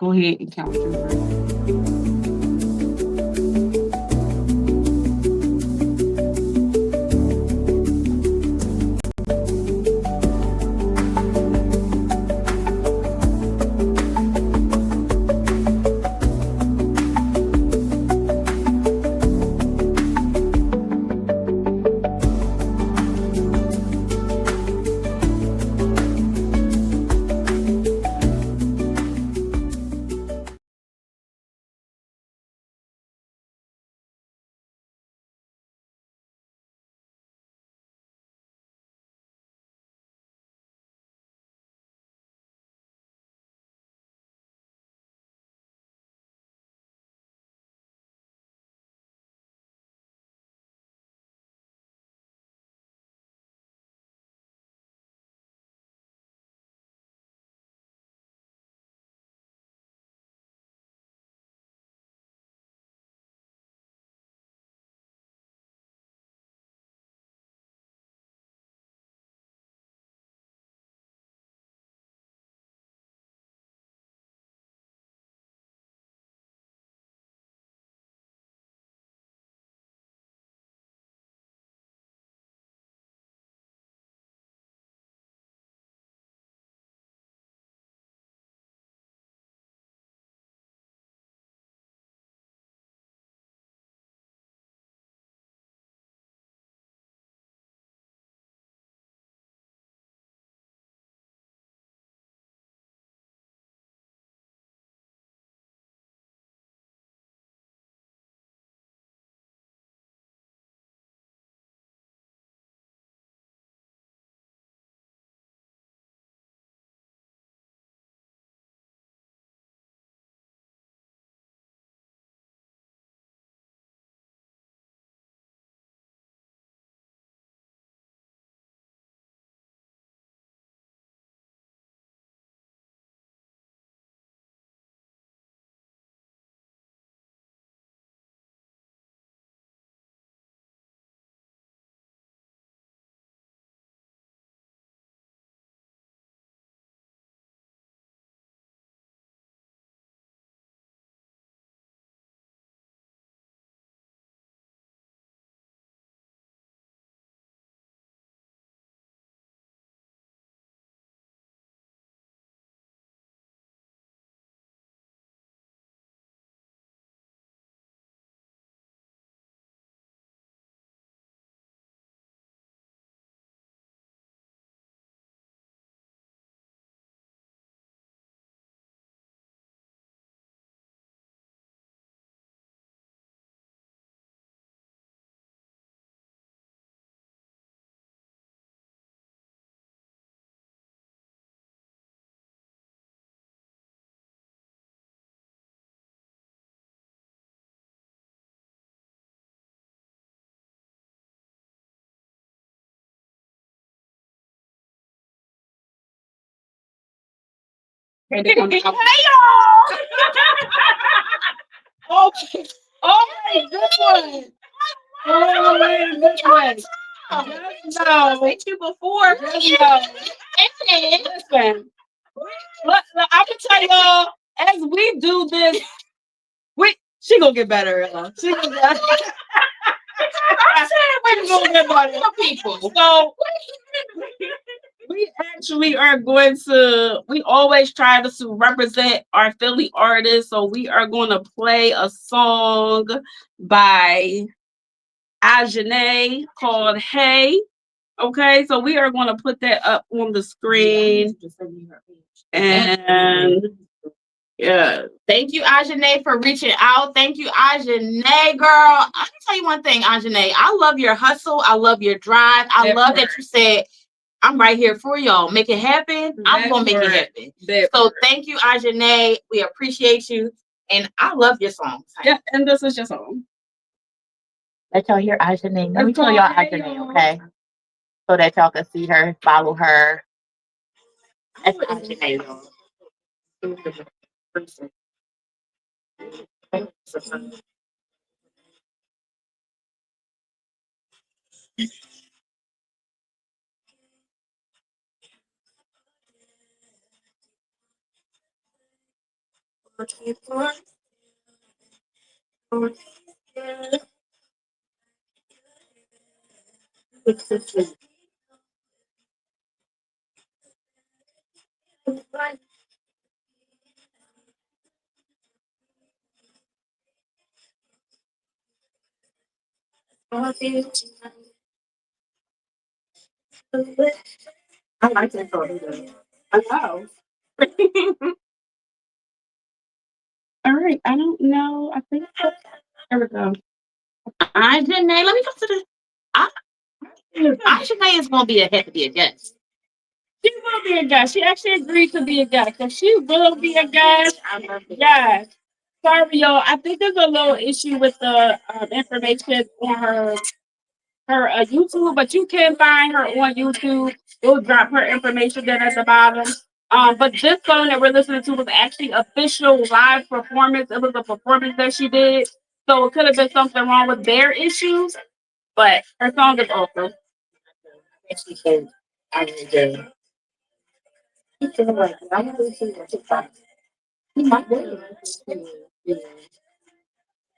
Go ahead and count your verse. Okay, they're gonna hey y'all! Okay. Oh, this one. Oh, this one. No. Thank you before. No. Listen. I can tell y'all, as we do this, she gonna get better. She gonna get we're gonna get better. People. So we actually are going to, we always try to represent our Philly artists. So we are going to play a song by Ajane called Hey. Okay, so we are going to put that up on the screen. And yeah. Thank you, Ajane, for reaching out. Thank you, Ajane, girl. I'm going to tell you one thing, Ajane. I love your hustle. I love your drive. I love that you said, I'm right here for y'all. Make it happen. I'm going to make it happen. So thank you, Ajane. We appreciate you. And I love your songs. Yeah, and this is your song. Let y'all hear Ajane. Let me tell y'all Ajane, okay? So that y'all can see her, follow her. That's Ajane, y'all. I like that song. I know. All right. I don't know. I think there we go. I Janae. Let me go to the. I Janae is gonna be a have to be a guest. She will be a guest. She actually agreed to be a guest. So she will be a guest. Yes. Sorry, y'all. I think there's a little issue with the information on her YouTube, but you can find her on YouTube. We'll drop her information there at the bottom. But this song that we're listening to was actually official live performance. It was a performance that she did, so it could have been something wrong with their issues. But her song is awesome. She said, "I really do." She said, "Like, I'm really seeing what TikTok. He might be.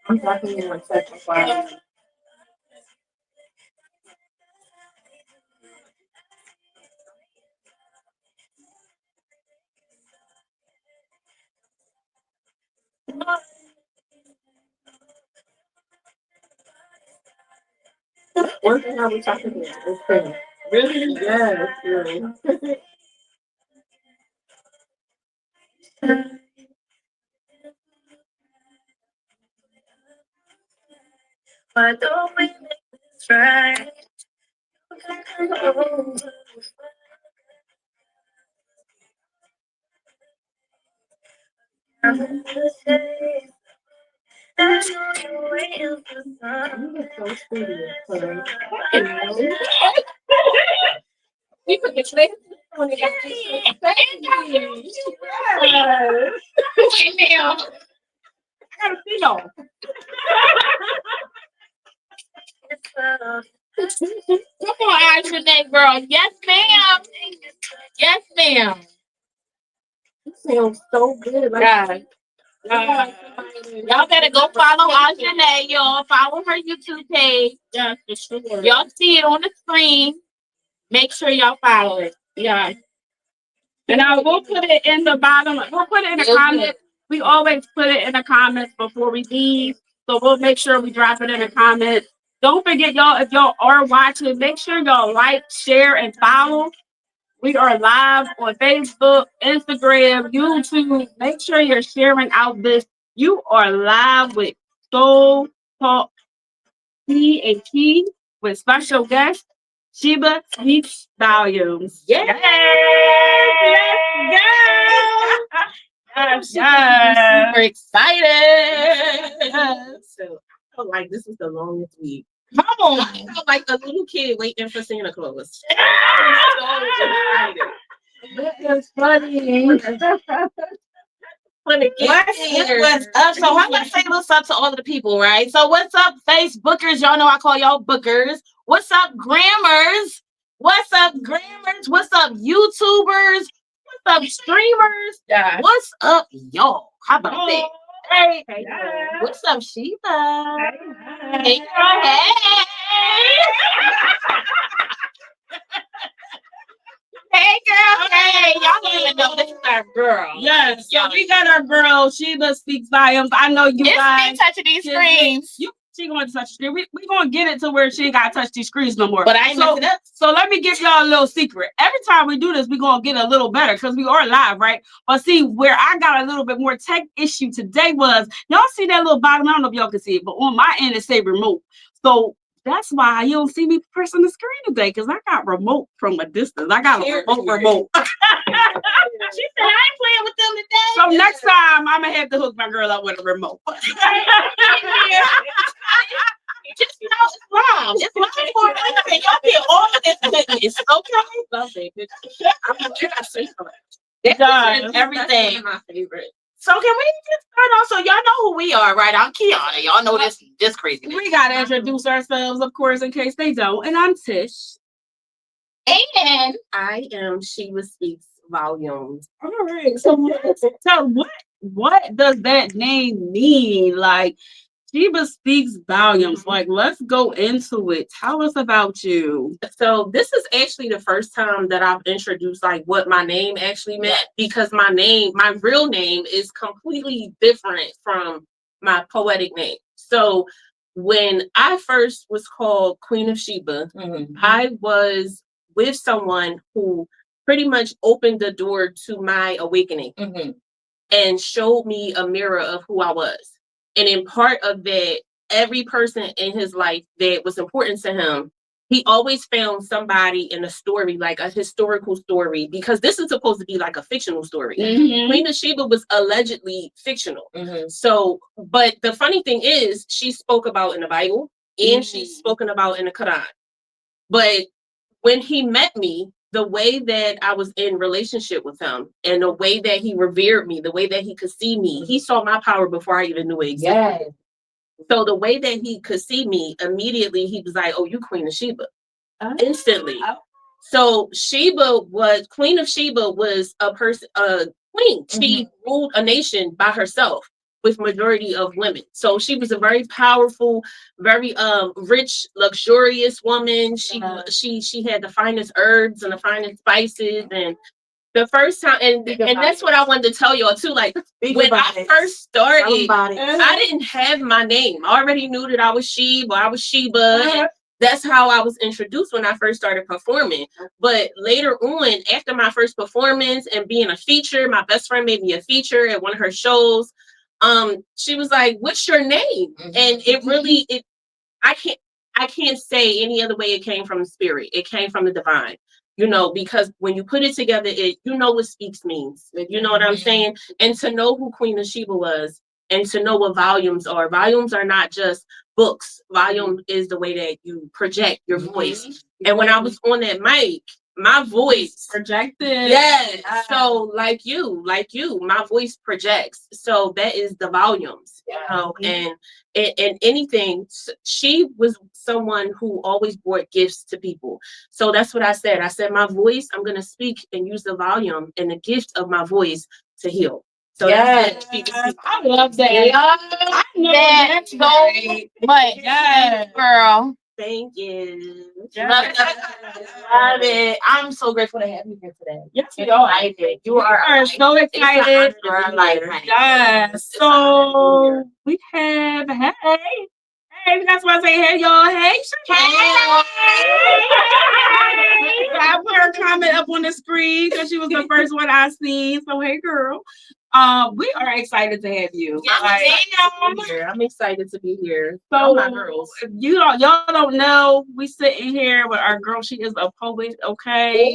I'm definitely on such a fire." One thing I was talking about is that really, yes, really. But don't we try? We put the trade on the email. I gotta see y'all. Come on, Ashton, girl. Yes, ma'am. Yes, ma'am. You sound so good. Like, y'all better go follow Ashton, y'all. Follow her YouTube page. Yeah, for sure. Y'all see it on the screen. Make sure y'all follow it. Yeah. And I will put it in the bottom. We'll put it in the comments. We always put it in the comments before we leave. So we'll make sure we drop it in the comments. Don't forget, y'all, if y'all are watching, make sure y'all like, share, and follow. We are live on Facebook, Instagram, YouTube. Make sure you're sharing out this. You are live with Soul Talk T&T with special guest Sheba Speaks Volumes. Yes, let's go. Yes. Super excited. So I feel like this is the longest week. Come on. I felt like a little kid waiting for Santa Claus. I'm so excited. That is funny. What's up? So I want to say what's up to all of the people, right? So what's up, Facebookers? Y'all know I call y'all bookers. What's up, grammars? What's up, grammars? What's up, YouTubers? What's up, streamers? Yeah. What's up, y'all? How about that? Hey, hey, what's up, Sheba? Hey, girl, hey. Hey, girl. Hey, y'all don't even know this is our girl. Yes, so we got our girl. Sheba Speaks Volumes. I know you guys. It's me touching these screens. She going to touch the screen. We going to get it to where she ain't got to touch these screens no more. But I ain't messing up. So let me give y'all a little secret. Every time we do this, we going to get a little better because we are live, right? But see, where I got a little bit more tech issue today was, y'all see that little bottom? I don't know if y'all can see it, but on my end, it say remote. So that's why you don't see me pressing the screen today, because I got remote from a distance. I got a remote. She said, I ain't playing with them today. So next time, I'm going to have to hook my girl up with a remote. Just know it's live. It's live for a reason. Y'all get all of this goodness, okay? Love it. I'm going to say something. Everything. My favorite. So can we get started on? So y'all know who we are, right? I'm Kiana. Y'all know this crazy. We gotta introduce ourselves, of course, in case they don't. And I'm Tish. And I am Sheba Speaks Volumes. All right. So what what does that name mean? Like, Sheba speaks volumes. Like, let's go into it. Tell us about you. So this is actually the first time that I've introduced like what my name actually meant, because my real name is completely different from my poetic name. So when I first was called Queen of Sheba, I was with someone who pretty much opened the door to my awakening and showed me a mirror of who I was. And in part of that, every person in his life that was important to him, he always found somebody in a story, like a historical story, because this is supposed to be like a fictional story. Queen of Sheba was allegedly fictional. So, but the funny thing is, she's spoke about in the Bible and she's spoken about in the Quran. But when he met me, the way that I was in relationship with him and the way that he revered me, the way that he could see me, he saw my power before I even knew it existed. Yes. So the way that he could see me, immediately he was like, "Oh, you Queen of Sheba." Instantly. So Queen of Sheba was a person, a queen. She ruled a nation by herself with majority of women. So she was a very powerful, very rich, luxurious woman. She had the finest herbs and the finest spices. And the first time, and that's what I wanted to tell y'all too. Like when I first started, I didn't have my name. I already knew that I was Sheba. I was Sheba. That's how I was introduced when I first started performing. But later on, after my first performance and being a feature, my best friend made me a feature at one of her shows. She was like, "What's your name?" And I can't say any other way. It came from the spirit. It came from the divine. Because when you put it together, what speaks means. You know what I'm saying? And to know who Queen of Sheba was, and to know what volumes are. Volumes are not just books. Volume is the way that you project your voice. And when I was on that mic, my voice projected. Yeah. So like you, my voice projects. So that is the volumes, and anything. She was someone who always brought gifts to people. So that's what I said. I said, my voice, I'm going to speak and use the volume and the gift of my voice to heal. So that's it. I love that. I know that so much. Yes, girl. Thank you. Love it. I'm so grateful to have you here today. Yes, you are. You are so excited. Yes. So we have Hey, we got somebody say hey, y'all. Hey, I put her comment up on the screen because she was the first one I seen. So hey, girl. We are excited to have you. I'm excited to be here. So my girls, y'all don't know, we sitting here with our girl. She is a poet, okay?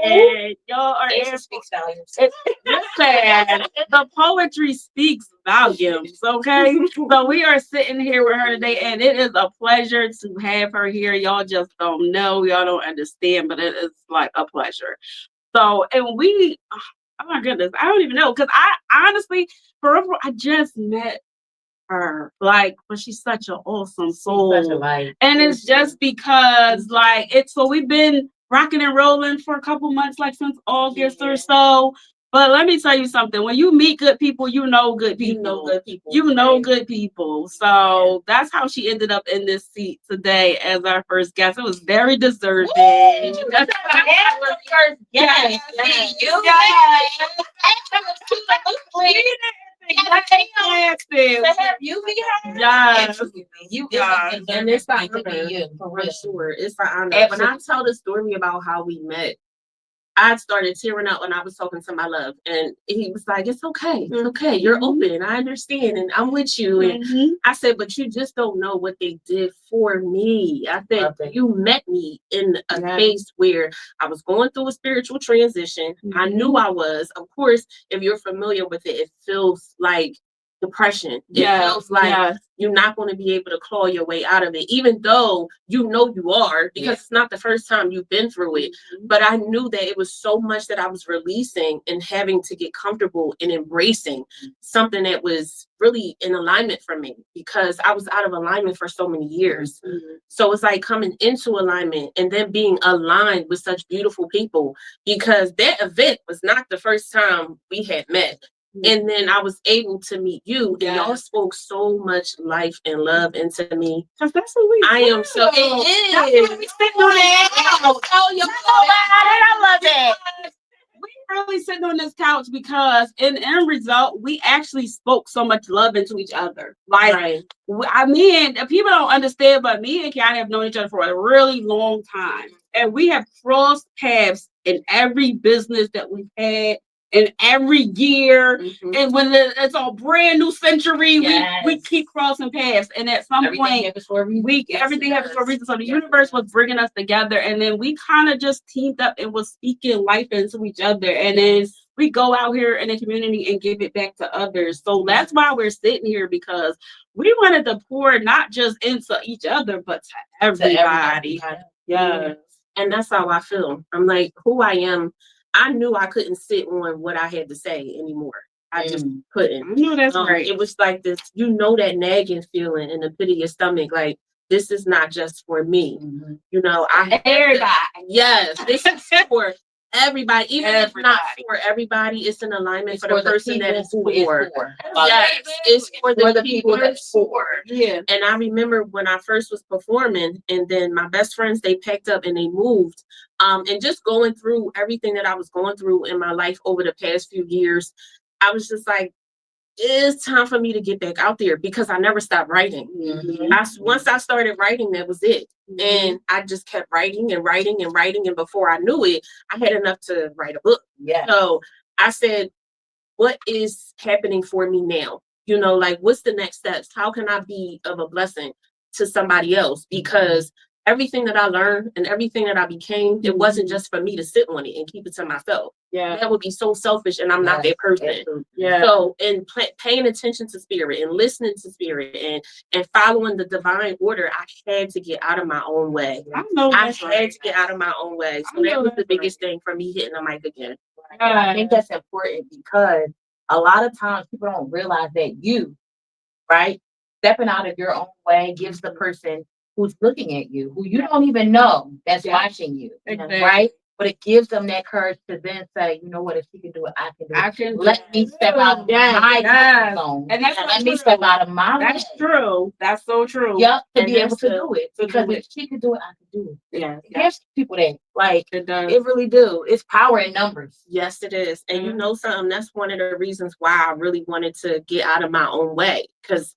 And y'all are speaks volumes. Listen, the poetry speaks volumes, okay? So we are sitting here with her today, and it is a pleasure to have her here. Y'all just don't know, y'all don't understand, but it is like a pleasure. So, and oh my goodness, I don't even know, because I honestly, forever, I just met her, like, but she's such an awesome soul, and it's just because so we've been rocking and rolling for a couple months, like since August or so. But let me tell you something: when you meet good people, you know good people. Good people. So that's how she ended up in this seat today as our first guest. It was very deserving. Yes. And it's an honor, for sure. It's an honor. When I tell the story about how we met, I started tearing up when I was talking to my love, and he was like, "It's okay, it's okay. You're open. I understand, and I'm with you." And I said, "But you just don't know what they did for me." I said, "You met me in a space where I was going through a spiritual transition. I knew I was. Of course, if you're familiar with it, it feels like depression. It feels like you're not going to be able to claw your way out of it, even though you know you are, because it's not the first time you've been through it. But I knew that it was so much that I was releasing and having to get comfortable in embracing something that was really in alignment for me, because I was out of alignment for so many years. So it's like coming into alignment and then being aligned with such beautiful people, because that event was not the first time we had met. And then I was able to meet you, and y'all spoke so much life and love into me. Cause that's what we I do. am so. It is. That's what we sitting on it. Oh, you I love it. We really sitting on this couch because in end result, we actually spoke so much love into each other. Like, Right. I mean, people don't understand, but me and Kiana have known each other for a really long time. And we have crossed paths in every business that we've had in every year. Mhm. And when it's a brand new century, Yes. we keep crossing paths. And at some point, everything happens for a reason. So the universe was bringing us together. And then we kind of just teamed up and was speaking life into each other. And then we go out here in the community and give it back to others. So that's why we're sitting here, because we wanted to pour not just into each other, but to everybody. Yeah. And that's how I feel. I'm like, who I am. I knew I couldn't sit on what I had to say anymore. I just couldn't. I know that's right. It was like this, that nagging feeling in the pit of your stomach, like, this is not just for me. Everybody. Yes, this is for everybody. Even if not for everybody, it's an alignment for the person that it's for. Yes, it's for the people that's for. Yeah. And I remember when I first was performing, and then my best friends, they packed up and they moved. And just going through everything that I was going through in my life over the past few years, I was just like, it's time for me to get back out there, because I never stopped writing. Once I started writing, that was it. And I just kept writing and writing and writing. And before I knew it, I had enough to write a book. So I said, what is happening for me now? Like, what's the next steps? How can I be of a blessing to somebody else? Because everything that I learned and everything that I became, it wasn't just for me to sit on it and keep it to myself. That would be so selfish, and I'm not that person. So, in paying attention to spirit and listening to spirit and following the divine order, I had to get out of my own way. I had to get out of my own way. So that was the biggest thing for me hitting the mic again. I think that's important, because a lot of times people don't realize that stepping out of your own way gives the person who's looking at you, who you don't even know, that's watching you, right? But it gives them that courage to then say, you know what, if she can do it, I can do it. Let me step out of my comfort zone. And that's let me step out of my That's true. That's so true. Yep, to be able to do it. Because if she can do it, I can do it. Yeah. There's people that, like, It does. it really do. It's power in numbers. Yes, it is. And you know something, that's one of the reasons why I really wanted to get out of my own way. Because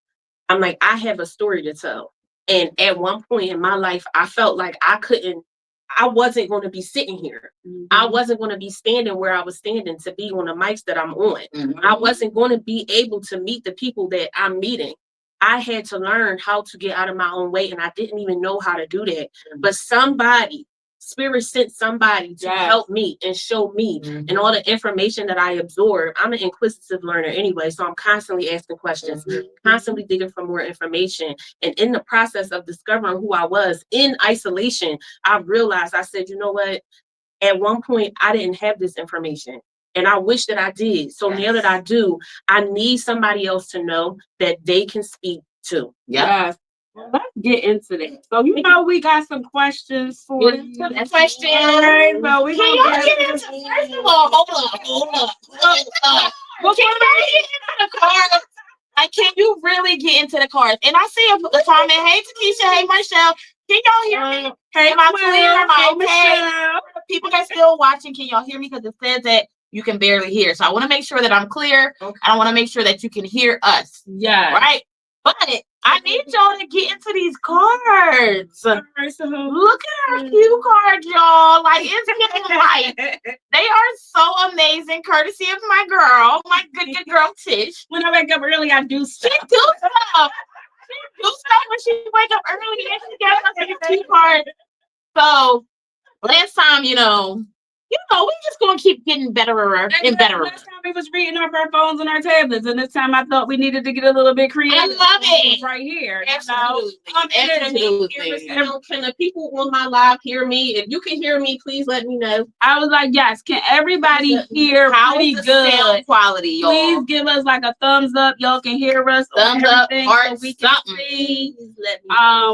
I'm like, I have a story to tell. And at one point in my life, I felt like I wasn't going to be sitting here. I wasn't going to be standing where I was standing to be on the mics that I'm on. I wasn't going to be able to meet the people that I'm meeting. I had to learn how to get out of my own way, and I didn't even know how to do that. But Spirit sent somebody to help me and show me, and all the information that I absorb. I'm an inquisitive learner anyway, so I'm constantly asking questions, constantly digging for more information. And in the process of discovering who I was in isolation, I realized, I said, you know what? At one point, I didn't have this information, and I wish that I did. So now that I do, I need somebody else to know that they can speak too. Yes. Well, let's get into that. So we got some questions for you. Questions. Right, so we Can y'all get into, first of all, hold up. Well, can you get into the cards? Like, can you really get into the cards? And I see a comment. Hey, Takesha. Hey, Marshall. Can y'all hear me? Hey, my Twitter, my people that's still watching, can y'all hear me? Because it says that you can barely hear. So I want to make sure that I'm clear. I want to make sure that you can hear us. Yeah. Right? But I need y'all to get into these cards. Look at our cue cards, y'all. Like, it's getting right. They are so amazing, courtesy of my girl, my good girl Tish. When I wake up early, I do stuff. She do stuff. She do stuff when she wake up early, and she gets us these cue cards. So last time, we just gonna keep getting better and better. Last time we was reading off our phones and our tablets, and this time I thought we needed to get a little bit creative. I love it. Right here. Absolutely. Can the people on my live hear me? If you can hear me, please let me know. I was like, yes. Can everybody hear pretty good? Sound quality, y'all. Please give us like a thumbs up. Y'all can hear us. Thumbs up, heart, so we can see.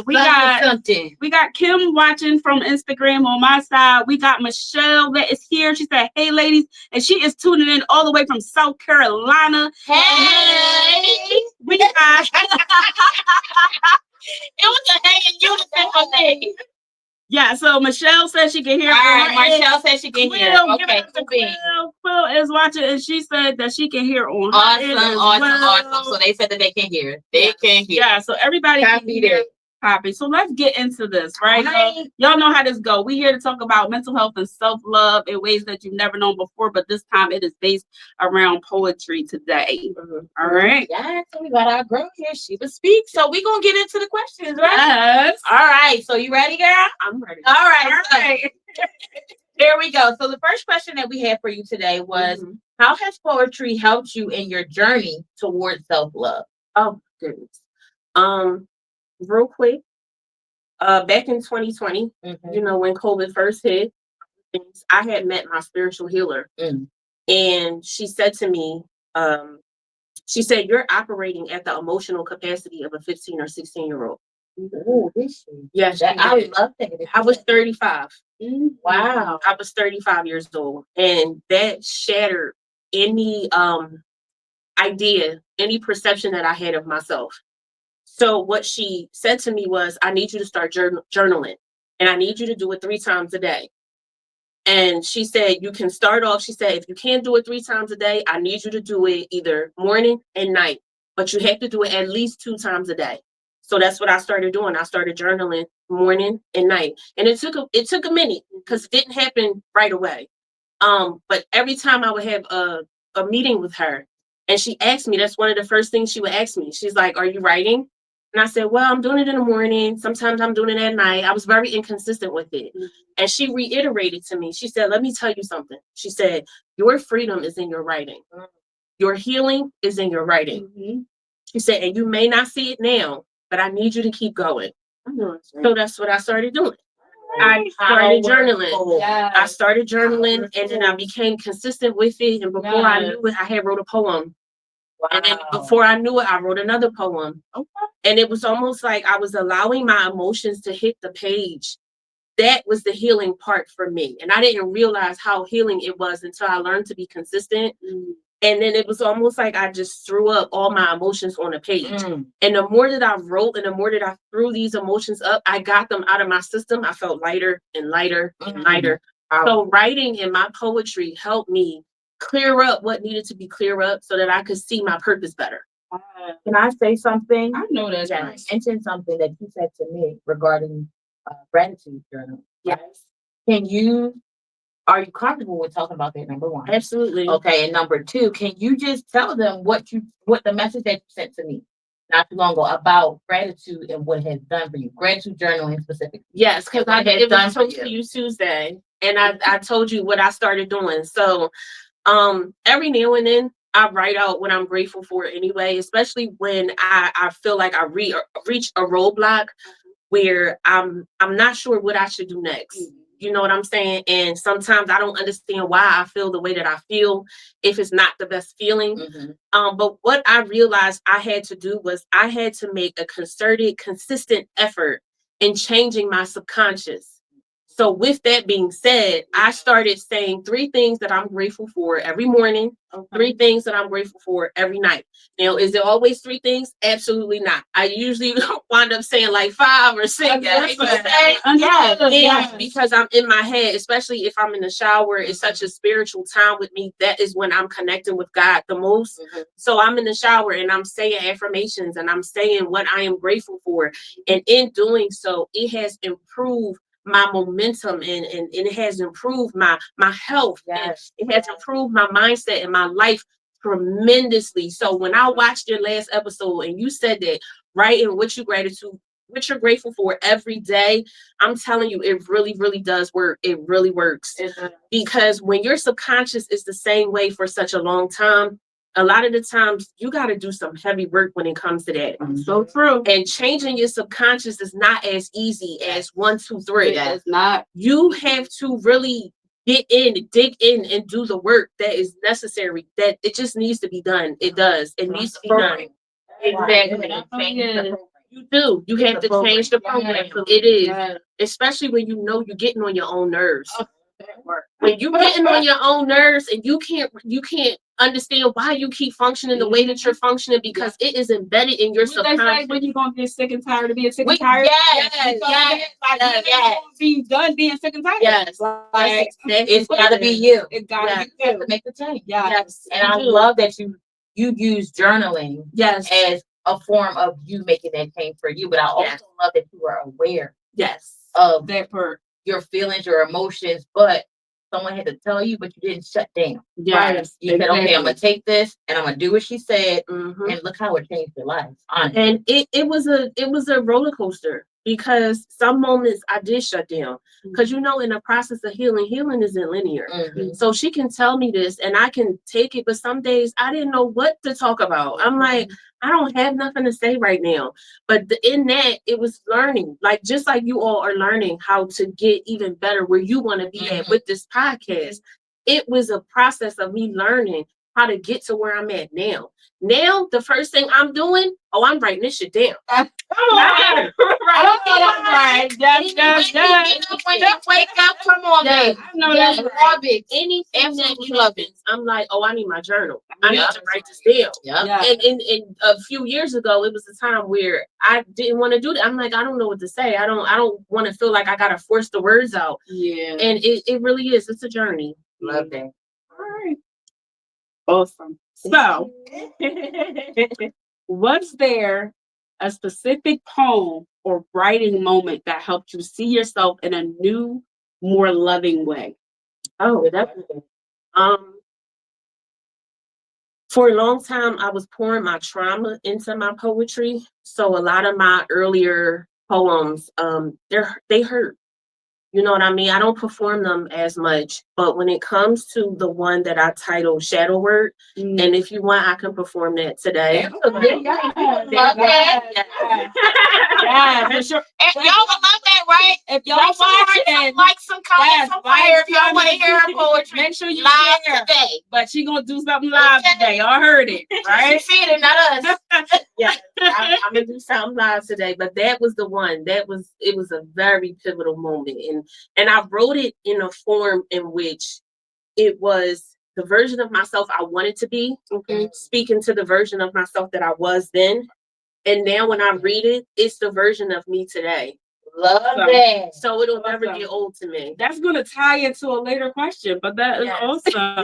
We got something. We got Kim watching from Instagram on my side. We got Michelle that that is here. She said, hey, ladies. And she is tuning in all the way from South Carolina. Hey. We got It was a hey in unison for me. yeah, so Michelle said she can hear. All right, Michelle said she can hear. Okay, Quill is watching, and she said that she can hear on awesome. So they said that they can hear. They can hear. Yeah, so everybody can hear. Copy. So let's get into this, right? Y'all know how this go. We here to talk about mental health and self-love in ways that you've never known before, but this time it is based around poetry today. All right. Yeah, so we got our girl here, Sheba Speaks. So we're gonna get into the questions, right? Yes. All right. So you ready, girl? I'm ready. All right. Here we go. So the first question that we had for you today was, how has poetry helped you in your journey towards self-love? Oh goodness. Real quick. Back in 2020, you know, when COVID first hit, I had met my spiritual healer, and she said to me, she said, "You're operating at the emotional capacity of a 15 or 16-year-old." Oh, yes, I love that. I was 35. Wow. I was 35 years old, and that shattered any idea, any perception that I had of myself. So what she said to me was, I need you to start journaling, and I need you to do it 3 times a day. And she said, you can start off, she said, if you can't do it 3 times a day, I need you to do it either morning and night, but you have to do it at least 2 times a day. So that's what I started doing. I started journaling morning and night. And it took a minute because it didn't happen right away. But every time I would have a meeting with her, and she asked me, that's one of the first things she would ask me. She's like, are you writing? And I said, well, I'm doing it in the morning. Sometimes I'm doing it at night. I was very inconsistent with it. And she reiterated to me, she said, let me tell you something. She said, your freedom is in your writing. Your healing is in your writing. She said, and you may not see it now, but I need you to keep going. So that's what I started doing. I started journaling. I started journaling, and then I became consistent with it. And before I knew it, I had wrote a poem. And then before I knew it, I wrote another poem. And it was almost like I was allowing my emotions to hit the page. That was the healing part for me. And I didn't realize how healing it was until I learned to be consistent. And then it was almost like I just threw up all my emotions on a page. And the more that I wrote and the more that I threw these emotions up, I got them out of my system. I felt lighter and lighter and lighter. So writing and my poetry helped me clear up what needed to be clear up so that I could see my purpose better. Can I say something? I know that's right. right. Mention something that you said to me regarding gratitude journal. Yes. Are you comfortable with talking about that, number one? Absolutely. Okay, and number two, can you just tell them what the message that you sent to me not too long ago about gratitude and what it has done for you? Gratitude journaling specifically. Yes, because it was told to you Tuesday, and I told you what I started doing. So every now and then I write out what I'm grateful for anyway, especially when I feel like I reach a roadblock where I'm not sure what I should do next. You know what I'm saying? And sometimes I don't understand why I feel the way that I feel if it's not the best feeling. But what I realized I had to do was I had to make a concerted, consistent effort in changing my subconscious. So with that being said, I started saying 3 things that I'm grateful for every morning, 3 things that I'm grateful for every night. Now, is there always 3 things? Absolutely not. I usually wind up saying like 5 or 6. Yes, because I'm in my head, especially if I'm in the shower. It's such a spiritual time with me. That is when I'm connecting with God the most. So I'm in the shower and I'm saying affirmations and I'm saying what I am grateful for. And in doing so, it has improved my momentum and it has improved my health. It has improved my mindset and my life tremendously. So when I watched your last episode and you said that writing what you're grateful for every day, I'm telling you, it really, really does work. It really works. Because when your subconscious is the same way for such a long time, a lot of the times you got to do some heavy work when it comes to that. So true. And changing your subconscious is not as easy as 1, 2, 3. It's not. You have to really dig in and do the work that is necessary. That it just needs to be done. It does. It needs to be done. Exactly. You do. You have to change the program. It is. Especially when you know you're getting on your own nerves. When you getting on your own nerves and you can't understand why you keep functioning the way that you're functioning because it is embedded in your subconscious. When you're gonna get sick and tired of being sick and tired? Yes. Be done being sick and tired. Yes. Like, it's gotta be you. It gotta be you to make the change. Yes. And I love that you use journaling as a form of you making that change for you. But I also love that you are aware of that part, your feelings, your emotions, but someone had to tell you, but you didn't shut down. Yes. You said, okay, I'm gonna take this and I'm gonna do what she said, and look how it changed your life. Honestly. And it was a roller coaster because some moments I did shut down. Because in the process of healing isn't linear. So she can tell me this and I can take it, but some days I didn't know what to talk about. I'm like, I don't have nothing to say right now. But in that, it was learning, like just like you all are learning how to get even better where you want to be at with this podcast. It was a process of me learning how to get to where I'm at now. Now, the first thing I'm doing, I'm writing this shit down. Come on. Right. Wake up. Come on, baby. I know that's love it. Anything that happens, I'm like, I need my journal. I need to write this down. And a few years ago, it was a time where I didn't want to do that. I'm like, I don't know what to say. I don't want to feel like I gotta force the words out. And it really is. It's a journey. Love that. All right. Awesome. So, was there a specific poem or writing moment that helped you see yourself in a new, more loving way? Oh, definitely. For a long time, I was pouring my trauma into my poetry. So a lot of my earlier poems, they hurt. You know what I mean? I don't perform them as much, but when it comes to the one that I titled Shadow Word, and if you want, I can perform that today. Love that. For sure. Y'all will love that, right? If y'all watching, like some comments on fire if y'all want to hear her poetry. Make sure you live share today. But she gonna do something live today. Y'all heard it, right? She said it, not us. I'm gonna do something live today, but that was the one. It was a very pivotal moment, and I wrote it in a form in which it was the version of myself I wanted to be, speaking to the version of myself that I was then, and now when I read it, it's the version of me today. Love that. So it'll never get old to me. That's gonna tie into a later question, but that is awesome.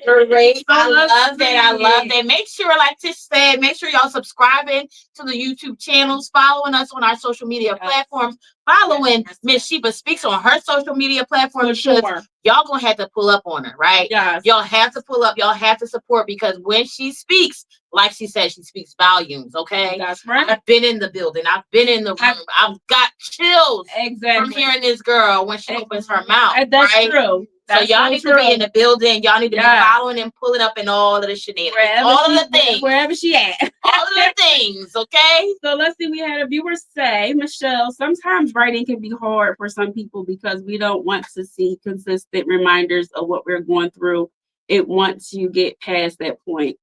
Great. I love that. Make sure, like Tish said, make sure y'all subscribing to the YouTube channels, following us on our social media platforms, following Miss Sheba Speaks on her social media platforms. Sure. Y'all gonna have to pull up on her, right? Yes. Y'all have to pull up. Y'all have to support because when she speaks, like she said, she speaks volumes. Okay. That's right. I've been in the building. I've been in the room. I've got chills from hearing this girl when she opens her mouth. That's right? True. So y'all need to be in the building. Y'all need to be following and pulling up and all of the shenanigans. All of the things. Wherever she at. All of the things, okay? So let's see. We had a viewer say, Michelle, sometimes writing can be hard for some people because we don't want to see consistent reminders of what we're going through. It once you get past that point.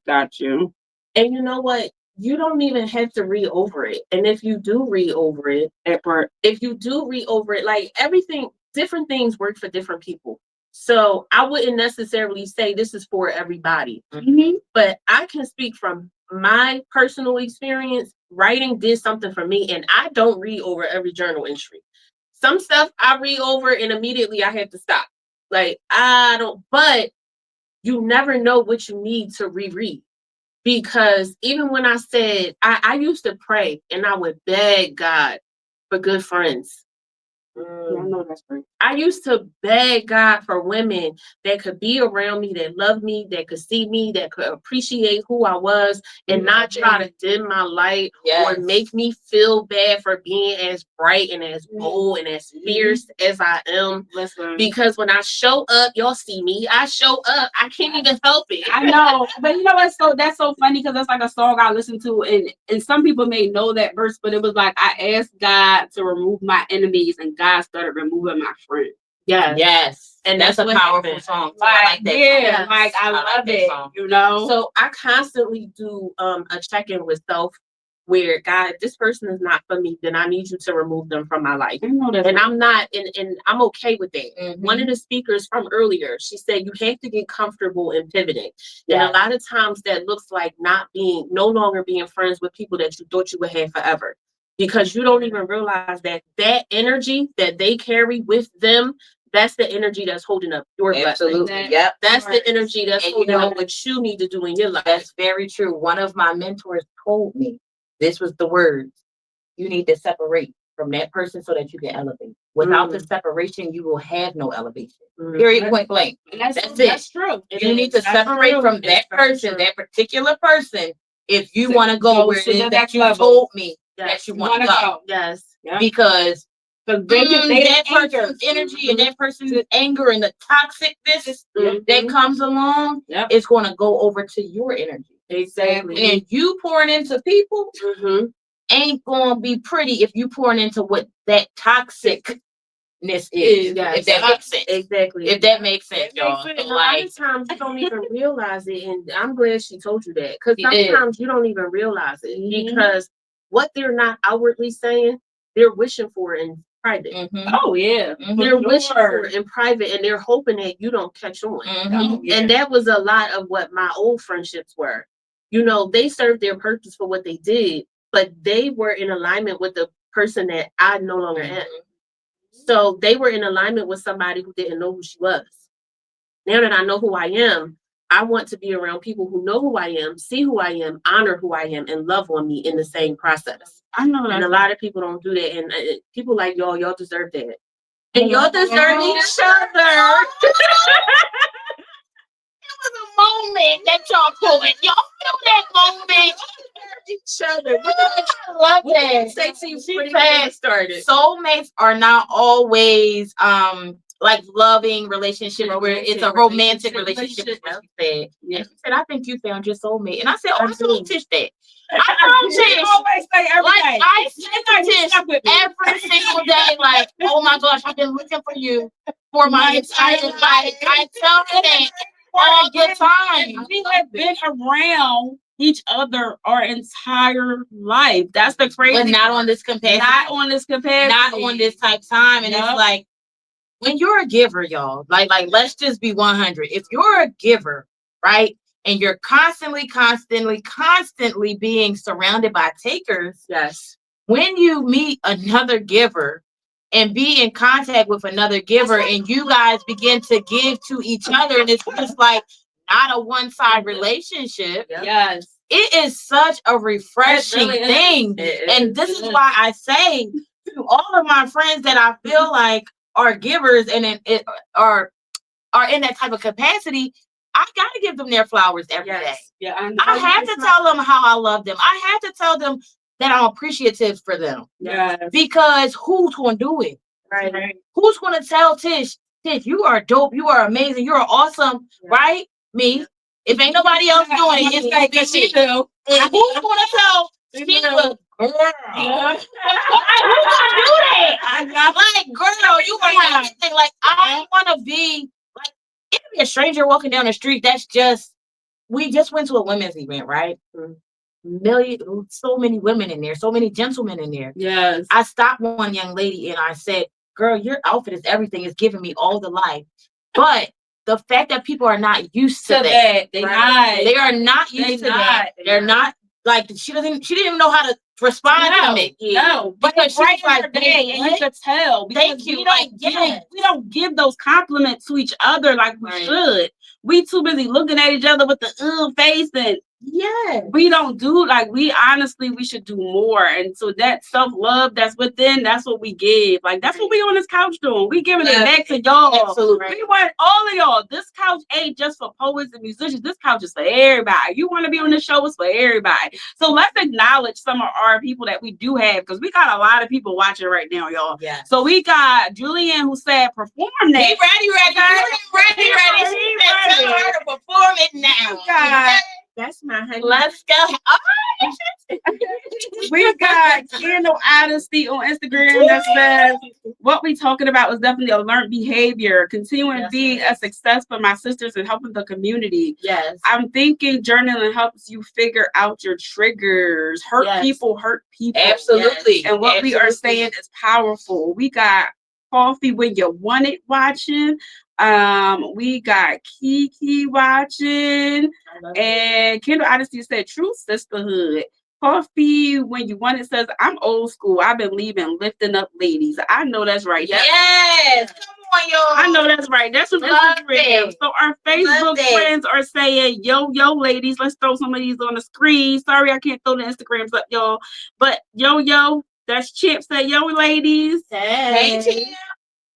Got you. And you know what? You don't even have to read over it. And if you do read over it, like everything, different things work for different people. So I wouldn't necessarily say this is for everybody. But I can speak from my personal experience. Writing did something for me, and I don't read over every journal entry. Some stuff I read over and immediately I have to stop. Like, I don't, but you never know what you need to reread. Because even when I said, I used to pray and I would beg God for good friends. I know that's right. I used to beg God for women that could be around me, that love me, that could see me, that could appreciate who I was and not try to dim my light or make me feel bad for being as bright and as bold and as fierce as I am. Because when I show up, y'all see me. I show up. I can't even help it. I know. But you know what? So that's so funny because that's like a song I listened to. And some people may know that verse, but it was like, I asked God to remove my enemies and God started removing my friends. Yes. And that's a powerful song. I like that song. Like I love it. You know. So I constantly do a check-in with self where God, if this person is not for me, then I need you to remove them from my life. And I'm not, and I'm okay with that. Mhm. One of the speakers from earlier, she said you have to get comfortable in pivoting. Yeah. And a lot of times that looks like no longer being friends with people that you thought you would have forever. Because you don't even realize that that energy that they carry with them, that's the energy that's holding up your blessing. Absolutely. Yep. That's the energy that's And holding up what you need to do in your life. That's very true. One of my mentors told me this was the words: you need to separate from that person so that you can elevate. Without the separation, you will have no elevation. Period, point blank. That's it. That's true. You need to separate from that person, that particular person, if you want to go where it is that you told me that you want to go. Yes. Because that anger. person's energy and that person's anger and the toxicness that comes along is going to go over to your energy. Exactly. And you pouring into people ain't going to be pretty if you pouring into what that toxicness is. Yes. If that makes sense. Exactly. If that makes sense, y'all. And a lot of times you don't even realize it. And I'm glad she told you that. Because sometimes you don't even realize it. Because what they're not outwardly saying, they're wishing for in private. Oh, yeah. They're wishing for it in private, and they're hoping that you don't catch on. And that was a lot of what my old friendships were. You know, they served their purpose for what they did, but they were in alignment with the person that I no longer am. So they were in alignment with somebody who didn't know who she was. Now that I know who I am, I want to be around people who know who I am, see who I am, honor who I am, and love on me in the same process. I know that. And a lot of people don't do that. And people like y'all deserve that. And y'all deserve each other. It was a moment that y'all pulled. Y'all feel that moment? Each other. I love that. Say to you, pretty fast started. Soulmates are not always like loving relationship or where it's a romantic relationship. Like you said. And she said, I think you found your soulmate. And I said, oh, I told Tish that. I told Tish. Always say every day. Like I said to Tish every single day, like, oh my gosh, I've been looking for you for my entire life. I tell her that all the time. We have been around each other our entire life. That's the crazy. But not on this capacity. Not on this capacity. Not on this type time. And it's like, when you're a giver, y'all, like let's just be 100. If you're a giver, right, and you're constantly being surrounded by takers, yes. When you meet another giver and be in contact with another giver, and you guys begin to give to each other, and it's just like not a one-side relationship. Yes. It is such a refreshing thing. And this is why I say to all of my friends that I feel like are givers and are in that type of capacity, I gotta give them their flowers every day. Yeah, I have to tell them how I love them. I have to tell them that I'm appreciative for them. Yeah. Because who's gonna do it? Right. Who's gonna tell Tish, you are dope, you are amazing, you are awesome, right? Me. If ain't nobody else doing it, it's like she do. And who's gonna tell Sheila, girl? Who's gonna do that? Like, girl, you are everything. Like, I wanna be like, it could be a stranger walking down the street. We just went to a women's event, right? So many women in there, so many gentlemen in there. Yes. I stopped one young lady and I said, girl, your outfit is everything. It's giving me all the life. But the fact that people are not used to that. They are not used to that. They're not like she didn't even know how to respond to me. No, but because it's right she's like, in her day, and you could tell. Thank you. We don't give those compliments to each other like we should. We too busy looking at each other with the face, and we don't do we should do more. And so that self-love that's within, that's what we give. Like that's what we on this couch doing. We giving it back to y'all. Absolutely. We want all of y'all. This couch ain't just for poets and musicians. This couch is for everybody. You want to be on the show, it's for everybody. So let's acknowledge some of our people that we do have, because we got a lot of people watching right now, y'all. Yeah. So we got Julianne who said perform that. He ready. She said, tell her to perform it now. That's my honey. Let's go. We We got Candle Honesty on Instagram that says, what we talking about is definitely a learned behavior, continuing being a success for my sisters and helping the community. Yes. I'm thinking journaling helps you figure out your triggers. Hurt people. Absolutely. And what we are saying is powerful. We got Coffee When You Want It watching. We got Kiki watching. And Kendall Honesty said, true sisterhood. Coffee When You Want It says, I'm old school. I've been leaving lifting up ladies. I know that's right. Yes. Come on, y'all. I know that's right. That's what Instagram. So our Facebook friends are saying, yo, ladies, let's throw some of these on the screen. Sorry, I can't throw the Instagrams up, y'all. But yo, that's Chip said, yo, ladies. Hey, Chip.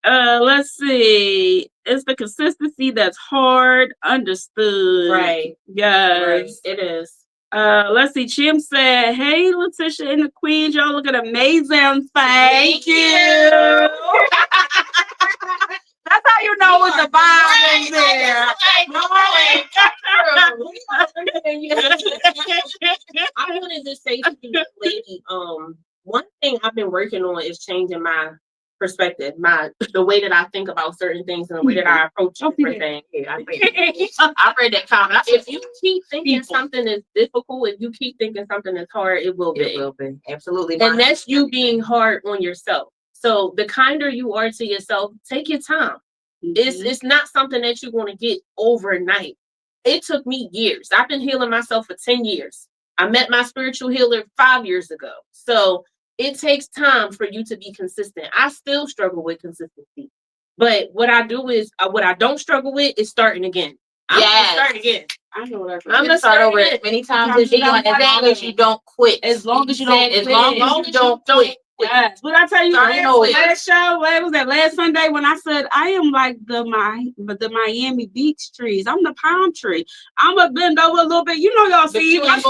Let's see. It's the consistency that's hard understood. Right. Yes. Right. It is. Let's see. Chim said, hey, Letitia and the Queens, y'all looking amazing. Thank you. That's how you know it's a vibe in there. I wanted to say to you, lady, one thing I've been working on is changing my perspective, the way that I think about certain things and the way that I approach different things. I read that comment. If you keep thinking something is difficult, if you keep thinking something is hard, it will be. It will be. Absolutely. And that's you being hard on yourself. So the kinder you are to yourself, take your time. It's not something that you're going to get overnight. It took me years. I've been healing myself for 10 years. I met my spiritual healer 5 years ago. So it takes time for you to be consistent. I still struggle with consistency. But what I do is, what I don't struggle with is starting again. I'm going to start again. I know that. I'm gonna start over as many times as you want, as long as you don't quit. As long as you don't quit. As long as you don't quit. Yes. What I tell you, last show, what was that, last Sunday, when I said I am like the Miami Beach trees. I'm the palm tree. I'm a bend over a little bit. You know, y'all see. Be like,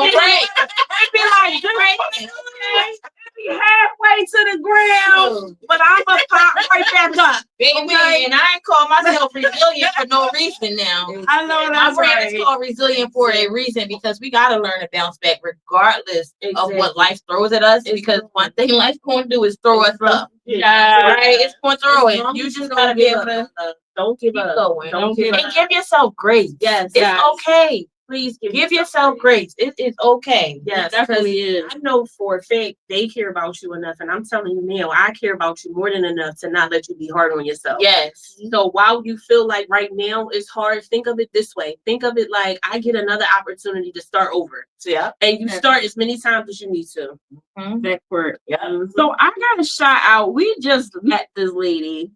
halfway to the ground, but I'm a pop right back up. Baby, okay? And I ain't call myself resilient for no reason now. I know that's my brand is called resilient for a reason, because we gotta learn to bounce back regardless of what life throws at us. Because one thing life's gonna do is throw us up. Yeah, right. It's gonna throw it. You just gotta be able to don't give up. Don't give up. And give yourself grace. Yes, it's okay. Please give yourself grace. It is okay. Yes, it definitely is. I know for a fact they care about you enough, and I'm telling you now, I care about you more than enough to not let you be hard on yourself. Yes. So while you feel like right now it's hard, think of it this way. Think of it like I get another opportunity to start over. Yeah. And you start as many times as you need to. Backward. Yeah. So I got a shout out. We just met this lady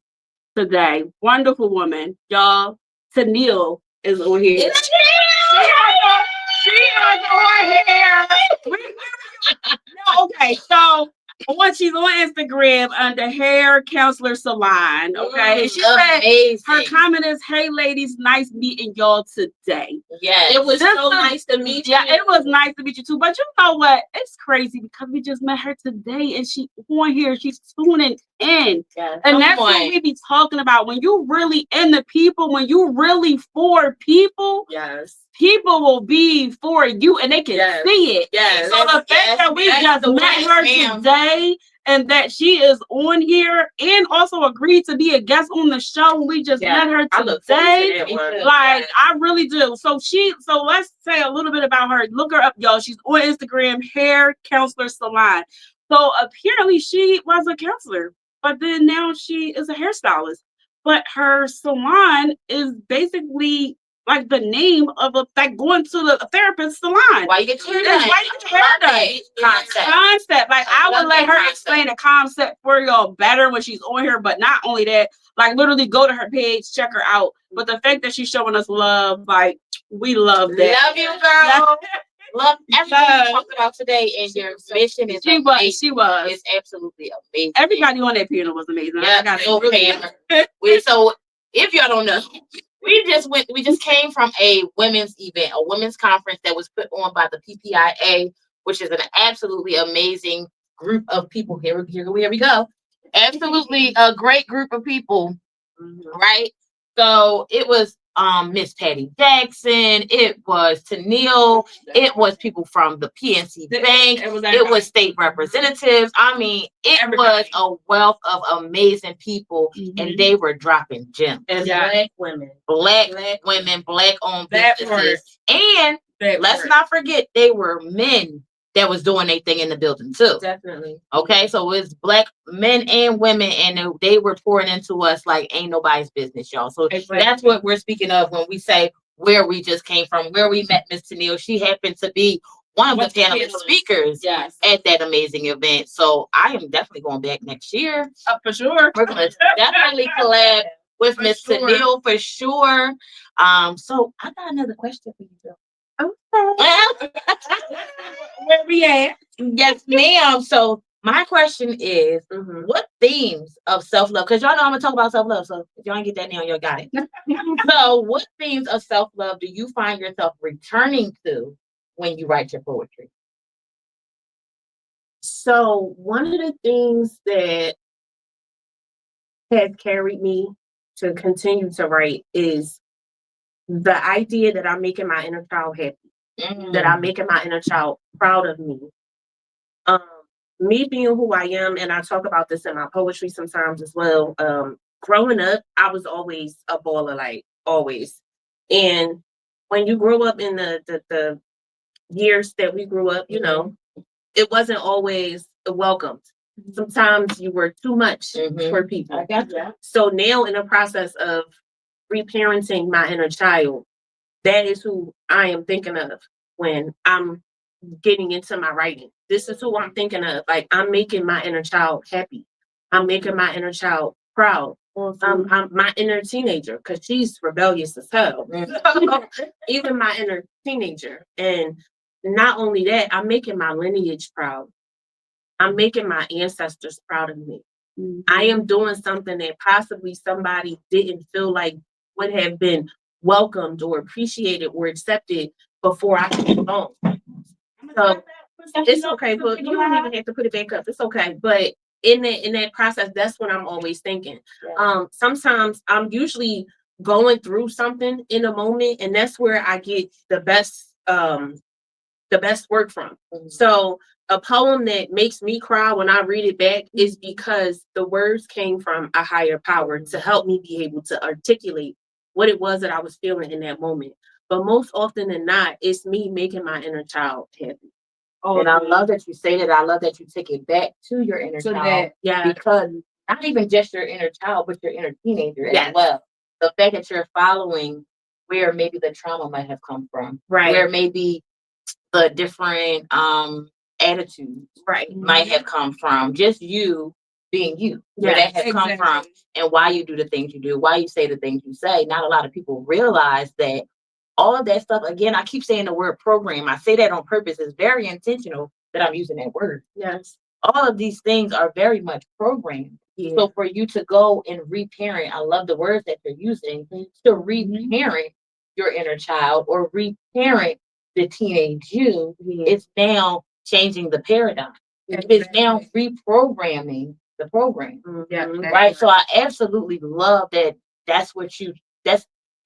today. Wonderful woman, y'all. Tennille is on here. She is on here. No, okay, so she's on Instagram under Hair Counselor Salon. Okay, and she said her comment is, "Hey, ladies, nice meeting y'all today." Yeah, it was so nice to meet you. Yeah, it was nice to meet you too. But you know what? It's crazy because we just met her today, and she on here. She's tuning in, and that's what we be talking about. When you really in the people, when you really for people, people will be for you, and they can see it. Yes. So the fact that we just met her today, and that she is on here, and also agreed to be a guest on the show, we just met her today. Like I really do. So let's say a little bit about her. Look her up, y'all. She's on Instagram, Hair Counselor Salon. So apparently she was a counselor, but then now she is a hairstylist. But her salon is basically like the name of going to the therapist salon. Why you get your hair done? Concept. Like I would let her explain the concept for y'all better when she's on here. But not only that, like literally go to her page, check her out. But the fact that she's showing us love, like we love that. Love you, girl. Love everything you talked about today, and your mission is amazing. She was. It's absolutely amazing. Everybody on that panel was amazing. Yeah, So if y'all don't know, we just came from a women's event, a women's conference that was put on by the PPIA, which is an absolutely amazing group of people. Here we go. Absolutely a great group of people, right? So it was Miss Patty Jackson, it was Tennille, it was people from the PNC Bank, it was state representatives. I mean, it was a wealth of amazing people, and they were dropping gems. And black women, black owned businesses, and let's not forget they were men that was doing their thing in the building too. Definitely. Okay, so it's black men and women, and they were pouring into us like ain't nobody's business, y'all. So that's what we're speaking of when we say where we just came from, where we met Miss Tennille. She happened to be one of the panelist speakers at that amazing event. So I am definitely going back next year. For sure. We're going to definitely collab with Miss Tennille for sure. So I got another question for you, Bill. Where we at? Yes, ma'am. So my question is, what themes of self-love? Because y'all know I'm gonna talk about self-love. So if y'all ain't get that now, y'all got it. So what themes of self-love do you find yourself returning to when you write your poetry? So one of the things that has carried me to continue to write is the idea that I'm making my inner child happy, that I'm making my inner child proud of me. Me being who I am, and I talk about this in my poetry sometimes as well. Growing up, I was always a baller, like always. And when you grow up in the years that we grew up, you know, it wasn't always welcomed. Sometimes you were too much for people. I got that. So now in the process of reparenting my inner child, that is who I am thinking of when I'm getting into my writing. This is who I'm thinking of. Like, I'm making my inner child happy. I'm making my inner child proud. I'm my inner teenager, because she's rebellious as hell. Even my inner teenager. And not only that, I'm making my lineage proud. I'm making my ancestors proud of me. I am doing something that possibly somebody didn't feel like would have been welcomed or appreciated or accepted before I came along. So it's okay, but you don't even have to put it back up. It's okay. But in that process, that's what I'm always thinking. Sometimes I'm usually going through something in a moment, and that's where I get the best work from. So a poem that makes me cry when I read it back is because the words came from a higher power to help me be able to articulate what it was that I was feeling in that moment. But most often than not, it's me making my inner child happy. Oh, and I love that you say that. I love that you take it back to your inner child. Because not even just your inner child, but your inner teenager as well. The fact that you're following where maybe the trauma might have come from. Right. Where maybe the different attitudes might have come from. Just you being you. Where that has come from and why you do the things you do, why you say the things you say. Not a lot of people realize that all of that stuff, again, I keep saying the word program. I say that on purpose. It's very intentional that I'm using that word. Yes. All of these things are very much programmed. So for you to go and reparent, I love the words that you're using, to reparent your inner child or reparent the teenage you, it's now changing the paradigm. It's now reprogramming the program. Right? So I absolutely love that.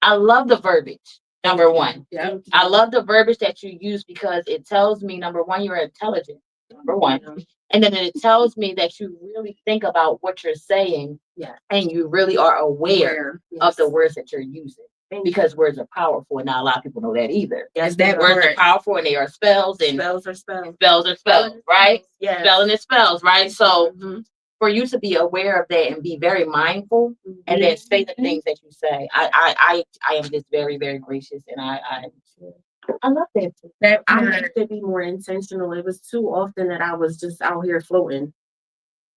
I love the verbiage. Number one, I love the verbiage that you use because it tells me, number one, you're intelligent. Number one. And then it tells me that you really think about what you're saying and you really are aware of the words that you're using. Because words are powerful, and not a lot of people know that either. Yes, that words are powerful, and they are spells, and spells are spells. Spells are spells, right? Yes. Spelling is spells, right? So for you to be aware of that and be very mindful, and then say the things that you say, I am just very, very gracious, and I love that. I have to be more intentional. It was too often that I was just out here floating.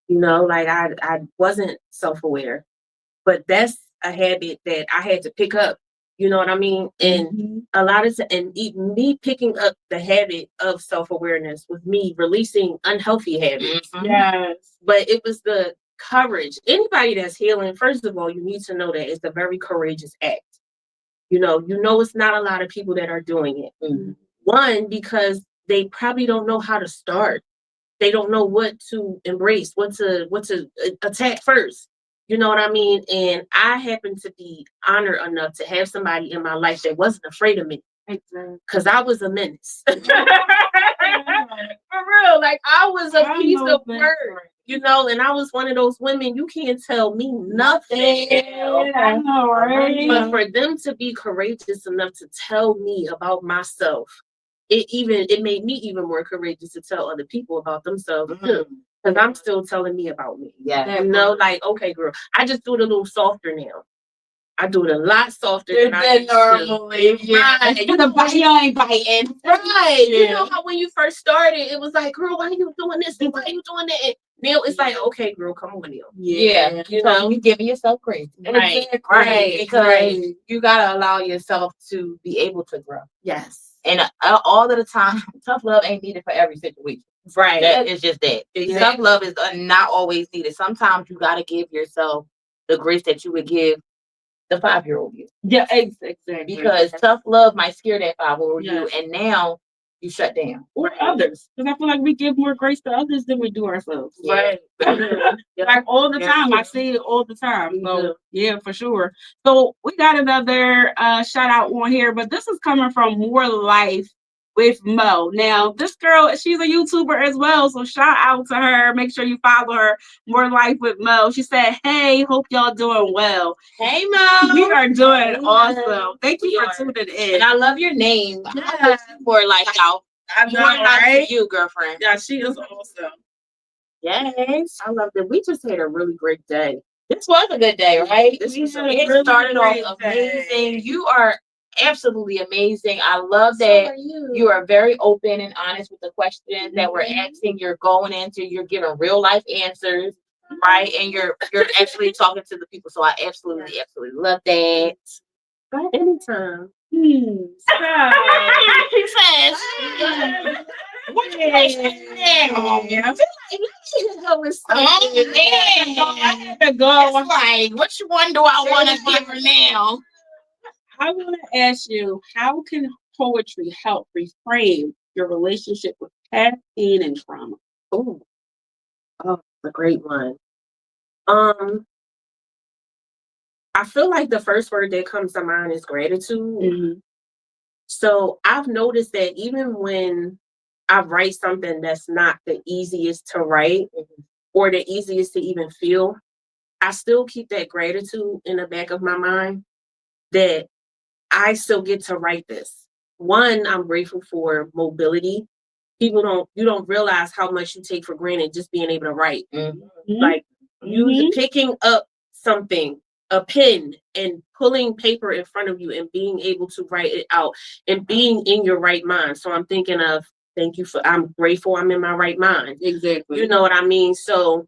You know, like I wasn't self-aware, but that's a habit that I had to pick up. You know what I mean? And a lot of me picking up the habit of self-awareness was me releasing unhealthy habits. Yes. But it was the courage. Anybody that's healing, first of all, you need to know that it's a very courageous act. You know it's not a lot of people that are doing it. One, because they probably don't know how to start. They don't know what to embrace, what to attack first. You know what I mean? And I happen to be honored enough to have somebody in my life that wasn't afraid of me. Exactly. Because I was a menace. For real. Like, I was a piece of work. You know, and I was one of those women, you can't tell me nothing. I know, right? But for them to be courageous enough to tell me about myself, it made me even more courageous to tell other people about themselves too. Because I'm still telling me about me. Yeah. You know, like, okay, girl, I just do it a little softer now. I do it a lot softer than I used normally. to. Right. You ain't biting. Right. Yeah. You know how when you first started, it was like, girl, why are you doing this? And why are you doing that? And now it's like, okay, girl, come on now. Yeah. You So know? you giving yourself grace. Right. Right. Because you gotta allow yourself to be able to grow. Yes. And all of the time, tough love ain't needed for every situation. Right. That is just that. Exactly. Tough love is not always needed. Sometimes you gotta give yourself the grace that you would give the 5-year-old you. Yeah, exactly. Because tough love might scare that 5-year-old you, and now you shut down. Or others. Because I feel like we give more grace to others than we do ourselves. Right. Like all the time. I see it all the time. So yeah, for sure. So we got another shout out on here, but this is coming from More Life with Mo. Now, this girl, she's a YouTuber as well. So shout out to her. Make sure you follow her. More Life with Mo. She said, hey, hope y'all doing well. Hey, Mo. We are doing awesome. Thank you for tuning in. And I love your name. Yeah. More Life out. I know, More life right? to you, girlfriend. Yeah, she is awesome. Yes. I love it. We just had a really great day. This was a good day, right? This was it started off amazing. You are absolutely amazing. I love that you are very open and honest with the questions that we're asking. You're going into, you're giving real life answers, right? And you're actually talking to the people. So I absolutely love that. Anytime. He says, what you which one do I want to give her now? I want to ask you, how can poetry help reframe your relationship with past pain and trauma? Oh, a great one. I feel like the first word that comes to mind is gratitude. Mm-hmm. So I've noticed that even when I write something that's not the easiest to write or the easiest to even feel, I still keep that gratitude in the back of my mind that I still get to write this. One, I'm grateful for mobility. You don't realize how much you take for granted just being able to write. Mm-hmm. Like you picking up something, a pen, and pulling paper in front of you and being able to write it out and being in your right mind. So I'm thinking of I'm grateful I'm in my right mind. Exactly. You know what I mean? So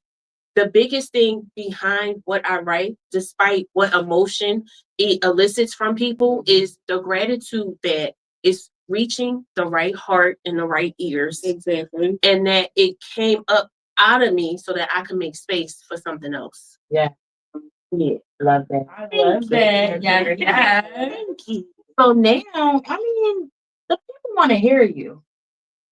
the biggest thing behind what I write, despite what emotion it elicits from people, is the gratitude that it's reaching the right heart and the right ears. Exactly. And that it came up out of me so that I can make space for something else. Yeah. Yeah. Love that. I love that. Yeah. Thank you. So now, I mean, the people want to hear you.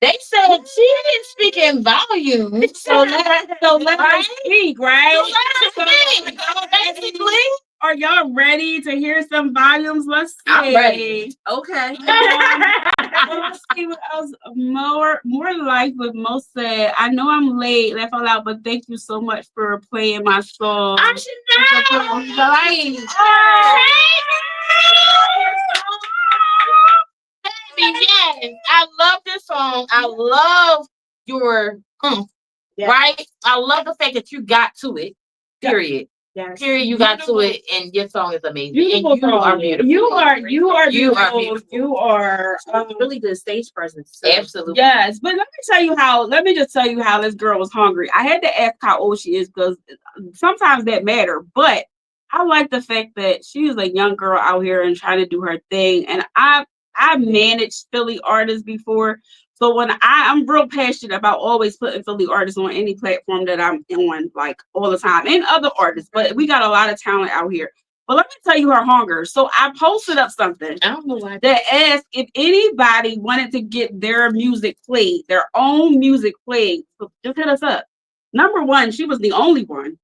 They said she is speaking volumes. So let her speak, right? So let her speak. Basically, are y'all ready to hear some volumes? Let's see. I'm ready. Okay. Let's see what else. More Life with Mo said, I know I'm late, laugh out loud, but thank you so much for playing my song. I should know. Yes, I love this song. I love your right. I love the fact that you got to it. Period. Yes. Period. You got to it, and your song is amazing. Beautiful and you are beautiful. You are beautiful. You are really good stage presence. So. Absolutely. Yes, but let me just tell you how this girl was hungry. I had to ask how old she is because sometimes that matter. But I like the fact that she is a young girl out here and trying to do her thing. And I managed Philly artists before. So when I'm real passionate about always putting Philly artists on any platform that I'm on, like all the time, and other artists, but we got a lot of talent out here. But let me tell you her hunger. So I posted up something that asked if anybody wanted to get their music played, their own music played. So just hit us up. Number one, she was the only one.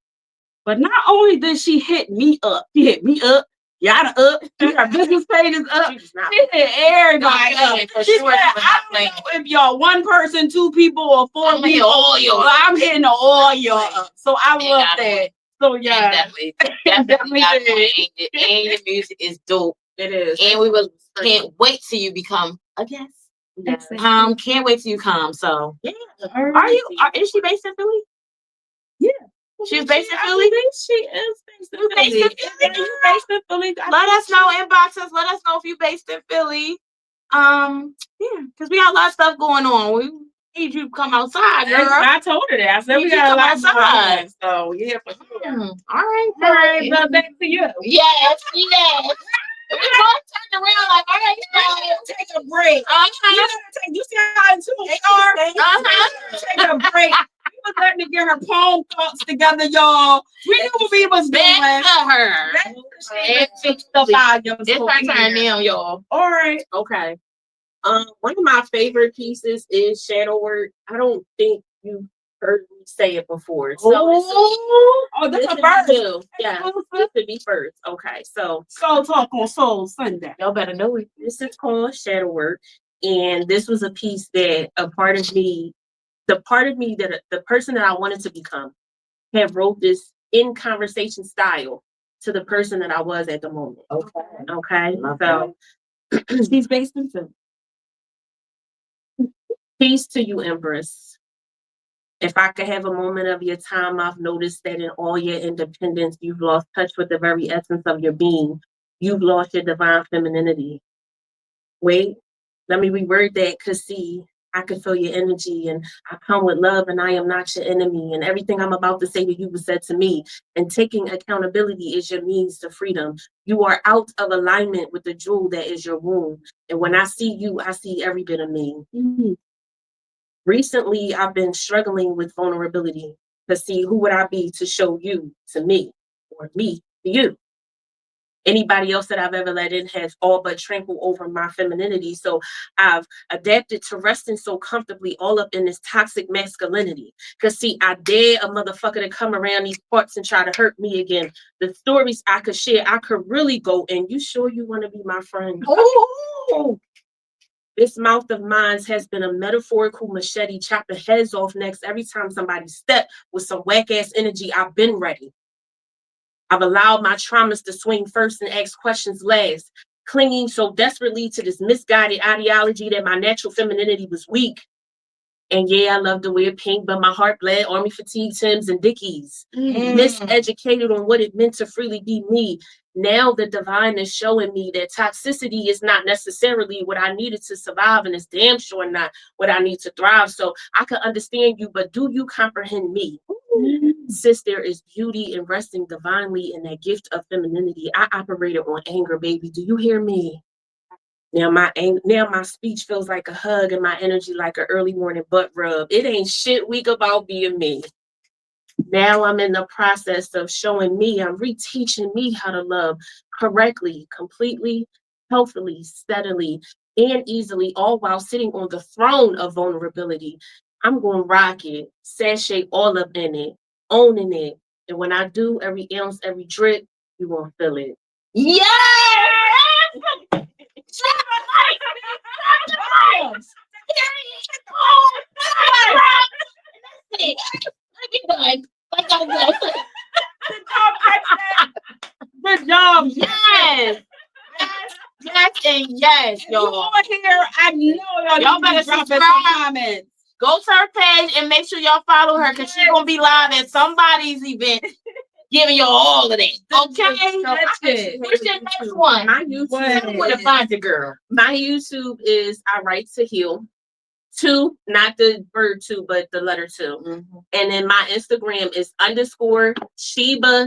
But not only did she hit me up, she hit me up, Yada up, her business page is up. She hit everybody up. She said, I don't know if y'all one person, two people, or four people. I'm hitting all y'all up. So I love that. So yeah, definitely and your music is dope. It is. And we can't wait till you become a guest. Yes. Can't wait till you come. So yeah. Is she based in Philly? Yeah. She's based in Philly? She is based in Philly. Let us know, inbox us. Let us know if you're based in Philly. Because we got a lot of stuff going on. We need you to come outside, girl. I told her that. I said we got a lot outside. So yeah, for sure. All right, but back to you. Yes. We both turned around like, all right, take a break. You see how they are? Take a break. We was letting her get her poem thoughts together, y'all. We knew what we was doing. Back to her. It's the volume. It's her turn now, y'all. All right. Okay. One of my favorite pieces is shadow work. I don't think you heard me say it before. So this is a first. Yeah, this would be first. Okay, so Soul Talk on Soul Sunday. Y'all better know it. This is called shadow work, and this was a piece that the part of me that the person that I wanted to become had wrote this in conversation style to the person that I was at the moment. Okay. So she's based in Philly. Peace to you, Empress. If I could have a moment of your time, I've noticed that in all your independence, you've lost touch with the very essence of your being. You've lost your divine femininity. Wait, let me reword that, because see, I can feel your energy, and I come with love, and I am not your enemy. And everything I'm about to say to you was said to me. And taking accountability is your means to freedom. You are out of alignment with the jewel that is your womb. And when I see you, I see every bit of me. Mm-hmm. Recently, I've been struggling with vulnerability to see who would I be to show you to me, or me to you. Anybody else that I've ever let in has all but trampled over my femininity. So I've adapted to resting so comfortably all up in this toxic masculinity. Because see, I dare a motherfucker to come around these parts and try to hurt me again. The stories I could share, I could really go in. You sure you want to be my friend? Oh! This mouth of mine has been a metaphorical machete chopping heads off necks every time somebody step with some whack-ass energy. I've been ready. I've allowed my traumas to swing first and ask questions last, clinging so desperately to this misguided ideology that my natural femininity was weak. And yeah, I love to wear pink, but my heart bled army fatigue Timbs and Dickies. Miseducated on what it meant to freely be me. Now the divine is showing me that toxicity is not necessarily what I needed to survive, and it's damn sure not what I need to thrive. So I can understand you, but do you comprehend me? Sis, there is beauty in resting divinely in that gift of femininity. I operated on anger, baby. Do you hear me? Now my speech feels like a hug and my energy like an early morning butt rub. It ain't shit weak about being me. Now I'm in the process of showing me, I'm reteaching me how to love correctly, completely, healthily, steadily, and easily, all while sitting on the throne of vulnerability. I'm going to rock it, sashay all up in it, owning it. And when I do, every ounce, every drip, you won't feel it. Yeah! Good job. Yes. Yes and yes, y'all. Over here, I know y'all better subscribe. Comments. Go to her page and make sure y'all follow her, because she's gonna be live at somebody's event giving y'all all of that. Okay, that's it. What's your next one? My YouTube. Where to find your girl? My YouTube is I Write to Heal. 2, not the word 2, but the letter 2. Mm-hmm. And then my Instagram is _Shebaspeaksvolumes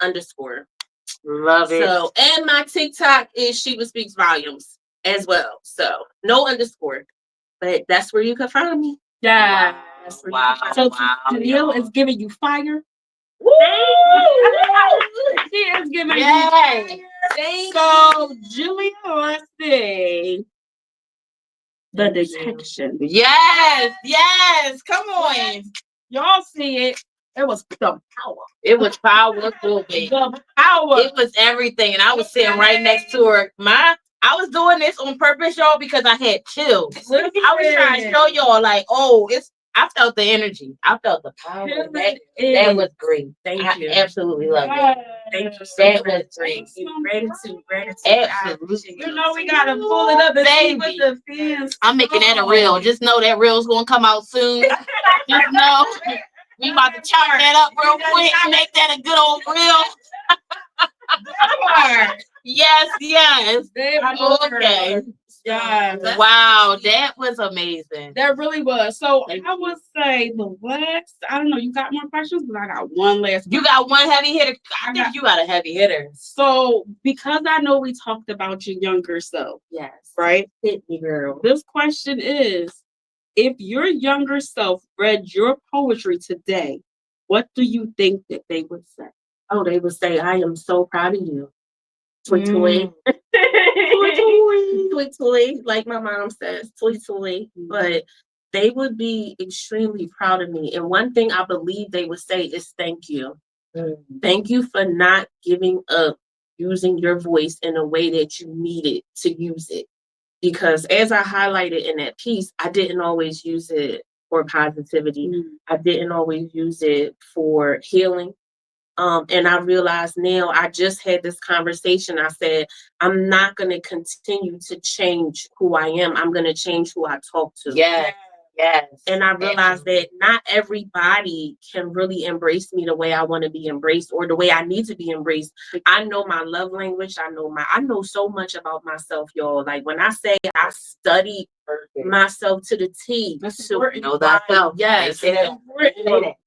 _ Love it. So, and my TikTok is Shebaspeaksvolumes as well. So no underscore, but that's where you can find me. Yeah. Wow. So Janelle is giving you fire. Woo! She is giving you fire. So Julia, let's see. The detection. Yes. Come on. Y'all see it. It was the power. It was powerful, baby. The power. It was everything. And I was sitting right next to her. I was doing this on purpose, y'all, because I had chills. I was trying to show y'all, like, I felt the energy. I felt the power. That was great. Thank you. Absolutely love it. Thank you so That much. was great. Gratitude. Absolutely. You know we gotta pull it up and see what the fans. I'm making that a reel. Just know that reel's gonna come out soon. Just know we about to chop that up real quick and make that a good old reel. Yes. Okay. Yeah. Wow, that was amazing. That really was. So I would say the last, I don't know, you got more questions? But I got one last. You got one heavy hitter? I think you got a heavy hitter. So because I know we talked about your younger self. Yes. Right? Hit me, girl. This question is, if your younger self read your poetry today, what do you think that they would say? Oh, they would say, I am so proud of you. Toy. Toy, like my mom says, toy. But they would be extremely proud of me. And one thing I believe they would say is thank you. Thank you for not giving up using your voice in a way that you needed to use it. Because as I highlighted in that piece, I didn't always use it for positivity. I didn't always use it for healing. And I realized now, I just had this conversation. I said, I'm not going to continue to change who I am. I'm going to change who I talk to. Yes. And I realized that not everybody can really embrace me the way I want to be embraced or the way I need to be embraced. I know my love language. I know so much about myself, y'all. Like when I say I studied myself to the T. To know thyself. Yes.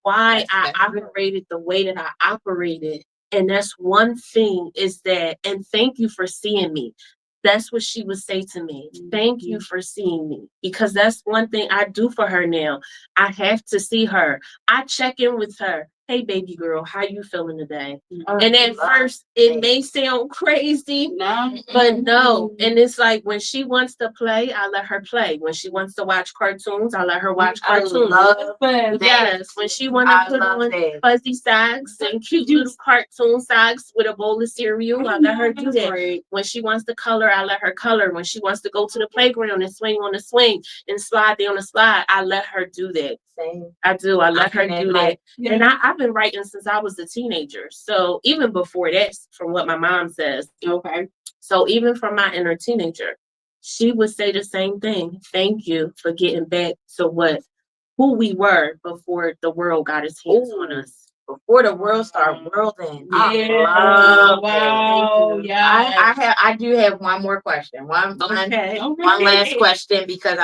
Why I operated the way that I operated. And that's one thing is that, and thank you for seeing me. That's what she would say to me. Thank you for seeing me. Because that's one thing I do for her now. I have to see her. I check in with her. Hey, baby girl, how you feeling today? And at first, it may sound crazy, but no. And it's like when she wants to play, I let her play. When she wants to watch cartoons, I let her watch cartoons. Yes, when she wants to put on fuzzy socks and cute little cartoon socks with a bowl of cereal, I let her do that. When she wants to color, I let her color. When she wants to go to the playground and swing on the swing and slide down the slide, I let her do that. I do. I let her do that. And I've been writing since I was a teenager. So even before that, from what my mom says. Okay. So even from my inner teenager, she would say the same thing. Thank you for getting back to who we were before the world got its hands on us. Before the world started whirling. Wow. Yeah. I do have one more question. One last question because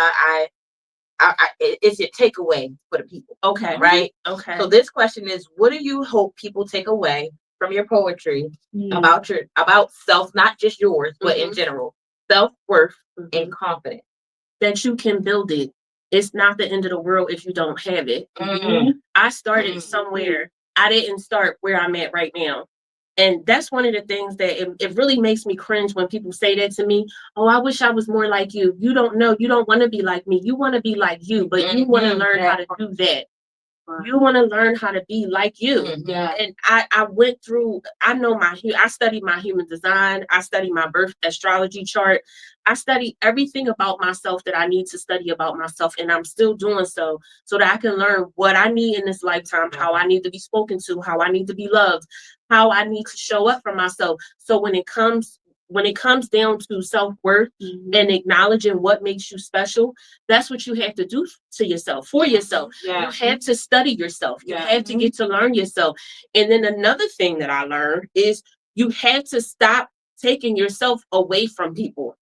it's a takeaway for the people. Okay. Right? Okay. So this question is, what do you hope people take away from your poetry about self, not just yours, but in general, self-worth and confidence? That you can build it. It's not the end of the world if you don't have it. I started somewhere. I didn't start where I'm at right now. And that's one of the things that it really makes me cringe when people say that to me. Oh, I wish I was more like you. You don't know. You don't want to be like me. You want to be like you, but you want to learn how to do that. You want to learn how to be like you. And I went through, I studied my human design. I studied my birth astrology chart. I studied everything about myself that I need to study about myself. And I'm still doing so that I can learn what I need in this lifetime, how I need to be spoken to, how I need to be loved, how I need to show up for myself. So when it comes down to self-worth and acknowledging what makes you special, that's what you have to do to yourself, for yourself. You have to study yourself. You have to get to learn yourself. And then another thing that I learned is you have to stop taking yourself away from people.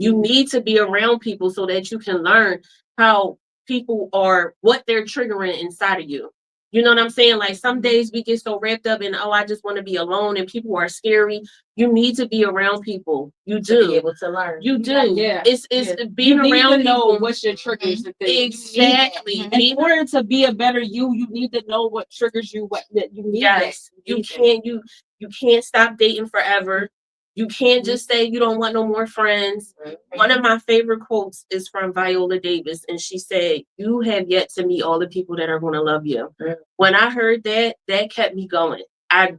You need to be around people so that you can learn how people are, what they're triggering inside of you. You know what I'm saying? Like some days we get so wrapped up in, I just want to be alone and people are scary. You need to be around people. You do. To be able to learn. You do. It's being you need around to know people. What's your triggers and things. Exactly. In order to be a better you need to know what triggers you, what that you need. Yes. You can't stop dating forever. You can't just say you don't want no more friends. One of my favorite quotes is from Viola Davis, and she said, "You have yet to meet all the people that are going to love you." When I heard that, that kept me going. I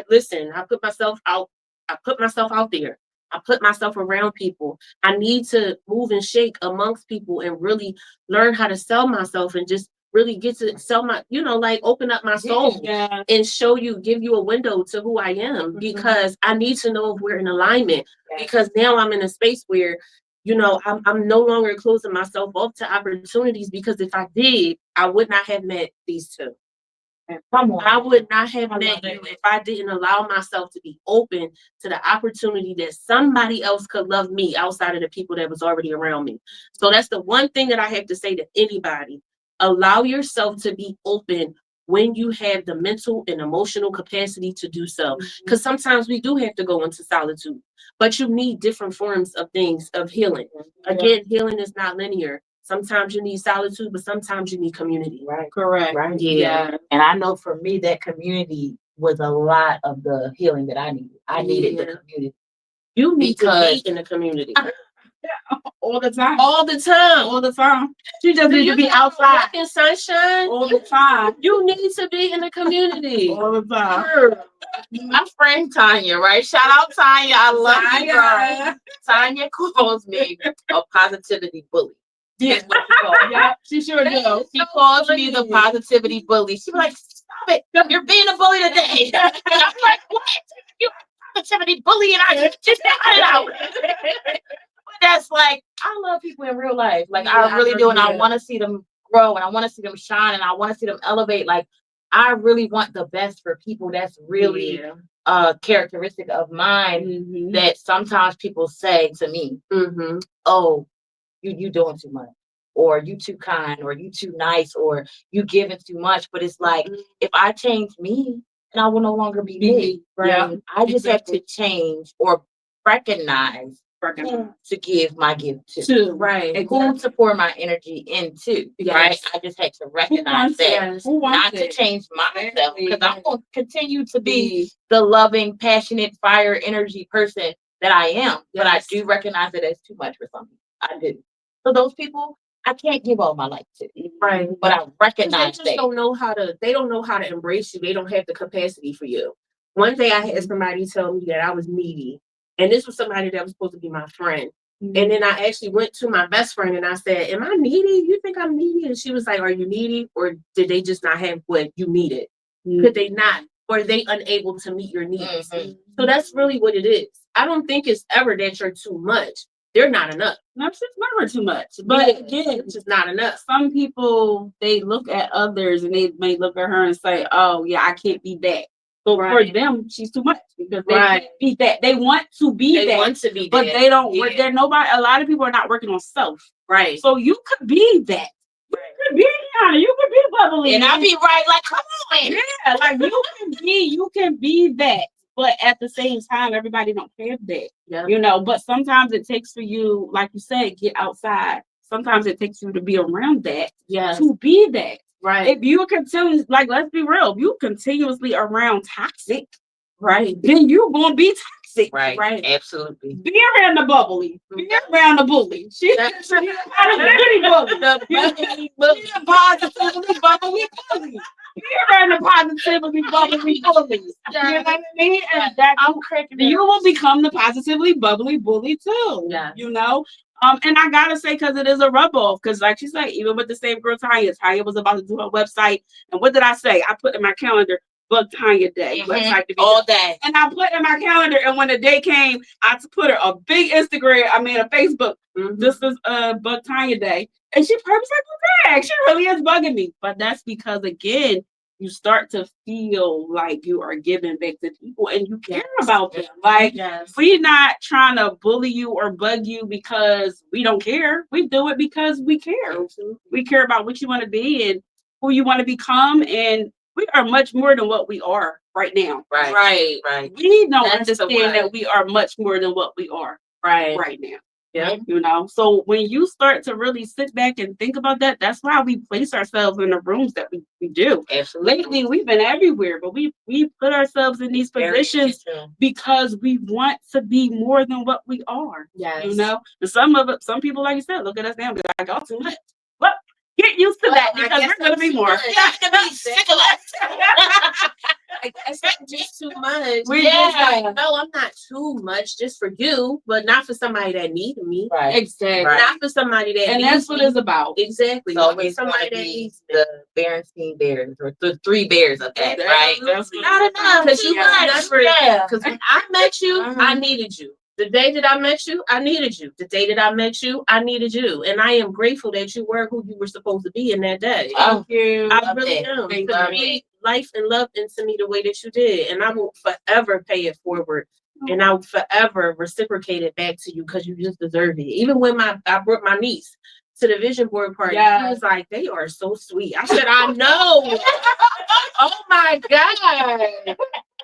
listen. I put myself out. I put myself out there. I put myself around people. I need to move and shake amongst people and really learn how to sell myself and just really get to sell my, like open up my soul and show you, give you a window to who I am, because I need to know if we're in alignment. Because now I'm in a space where, I'm no longer closing myself up to opportunities, because if I did, I would not have met these two. I would not have met you if I didn't allow myself to be open to the opportunity that somebody else could love me outside of the people that was already around me. So that's the one thing that I have to say to anybody. Allow yourself to be open when you have the mental and emotional capacity to do so. Because sometimes we do have to go into solitude, but you need different forms of things of healing. Again, healing is not linear. Sometimes you need solitude, but sometimes you need community. Right. Correct. Right. Yeah. And I know for me that community was a lot of the healing that I needed. I needed the community. You need to be in the community. All the time. All the time. All the time. You just need to be outside. In sunshine. All the time. You need to be in the community. All the time. Sure. My friend Tanya, right? Shout out Tanya. I love you, girl. Tanya calls me a positivity bully. Yeah. Yeah, she sure does. She calls me the positivity bully. She be like, "Stop it. You're being a bully today." And I'm like, "What? You're a positivity bully?" And I just got it out. But that's like, I love people in real life. Like, I really do. And I want to see them grow, and I want to see them shine, and I want to see them elevate. Like, I really want the best for people. That's really characteristic of mine that sometimes people say to me, "Oh, you doing too much, or you too kind, or you too nice, or you giving too much." But it's like, if I change me, then I will no longer be me. Right? Yeah, I just have to change or recognize who to give my gift to. Right. And who to pour my energy into. Yes. Right. I just had to recognize that. Not to change myself, because I'm going to continue to be the loving, passionate, fire energy person that I am. But I do recognize that it's too much for some people. I do. So those people, I can't give all my life to. Right. But I recognize they don't know how to embrace you. They don't have the capacity for you. One day I had somebody tell me that I was needy. And this was somebody that was supposed to be my friend. And then I actually went to my best friend and I said, "Am I needy? You think I'm needy?" And she was like, "Are you needy? Or did they just not have what you needed? Could they not? Or are they unable to meet your needs?" So that's really what it is. I don't think it's ever that you're too much. They're not enough. No, it's never too much. But again, it's just not enough. Some people, they look at others and they may look at her and say, "Oh, yeah, I can't be that." So for them, she's too much, because they can't be that. They want to be that. But they don't work there. A lot of people are not working on self. Right. So you could be that. You could be Rihanna. You could be bubbly. And I'll be right, like, come on. Yeah, like you can be that. But at the same time, everybody don't have that. Yeah. But sometimes it takes for you, like you said, get outside. Sometimes it takes you to be around that. To be that. Right. If you continue, like, let's be real, if you continuously around toxic, right, then you're gonna be toxic. Right. Absolutely. Be around the bubbly. Be around the bully. She's a positively bubbly bully. Be around the positively bubbly bullies. You know what I mean? And you will become the positively bubbly bully too. Yeah. And I gotta say, because it is a rub off, because like she said, even with the same girl Tanya was about to do her website, and what did I say? I put in my calendar, book Tanya Day website to be all day. And I put in my calendar, and when the day came, I put her a big a Facebook. This is book Tanya Day, and she was like, "Okay, she really is bugging me." But that's because, again, you start to feel like you are giving back to people and you care about them. Like, we're not trying to bully you or bug you because we don't care. We do it because we care. We care about what you want to be and who you want to become. And we are much more than what we are right now. Right. We don't understand that we are much more than what we are right now. Yeah. You know, so when you start to really sit back and think about that, that's why we place ourselves in the rooms that we do. Absolutely. Lately, we've been everywhere, but we put ourselves in these positions because we want to be more than what we are. Yes. You know, and some people, like you said, look at us now, be like, y'all too much. Well, get used to that because we're going to be more. I guess I'm just too much. We just just like, no, I'm not too much just for you, but not for somebody that needs me. Right. Exactly. Right. Not for somebody that and needs that's what me. it's about. Exactly. So Not for it's somebody gonna that be needs me. the Berenstain Bears or the three bears of that, right? That's Not enough. Because you never, Yeah. because when I met you, I Mhm. needed you. The day that I met you, I needed you. The day that I met you, I needed you. And I am grateful that you were who you were supposed to be in that day. Thank you. I really am. Thank To you. breathe life and love into me the way that you did. And I will forever pay it forward. And I will forever reciprocate it back to you because you just deserve it. Even when I brought my niece to the vision board party, she was like, they are so sweet. I said, I know. Oh my God.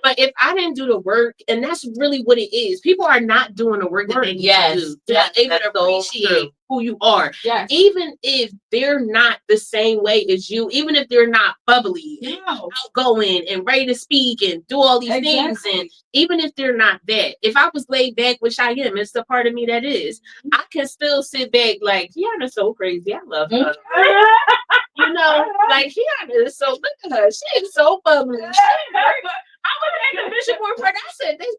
But if I didn't do the work, and that's really what it is, people are not doing the work that they need to do. They're not able to appreciate who you are. Yes. Even if they're not the same way as you, even if they're not bubbly, outgoing, and ready to speak and do all these things, and even if they're not that, if I was laid back, which I am, it's a part of me that is, I can still sit back like, Kiana's so crazy. I love her. You know, like Kiana is so, look at her. She is so bubbly. I was at the vision board party. I said, this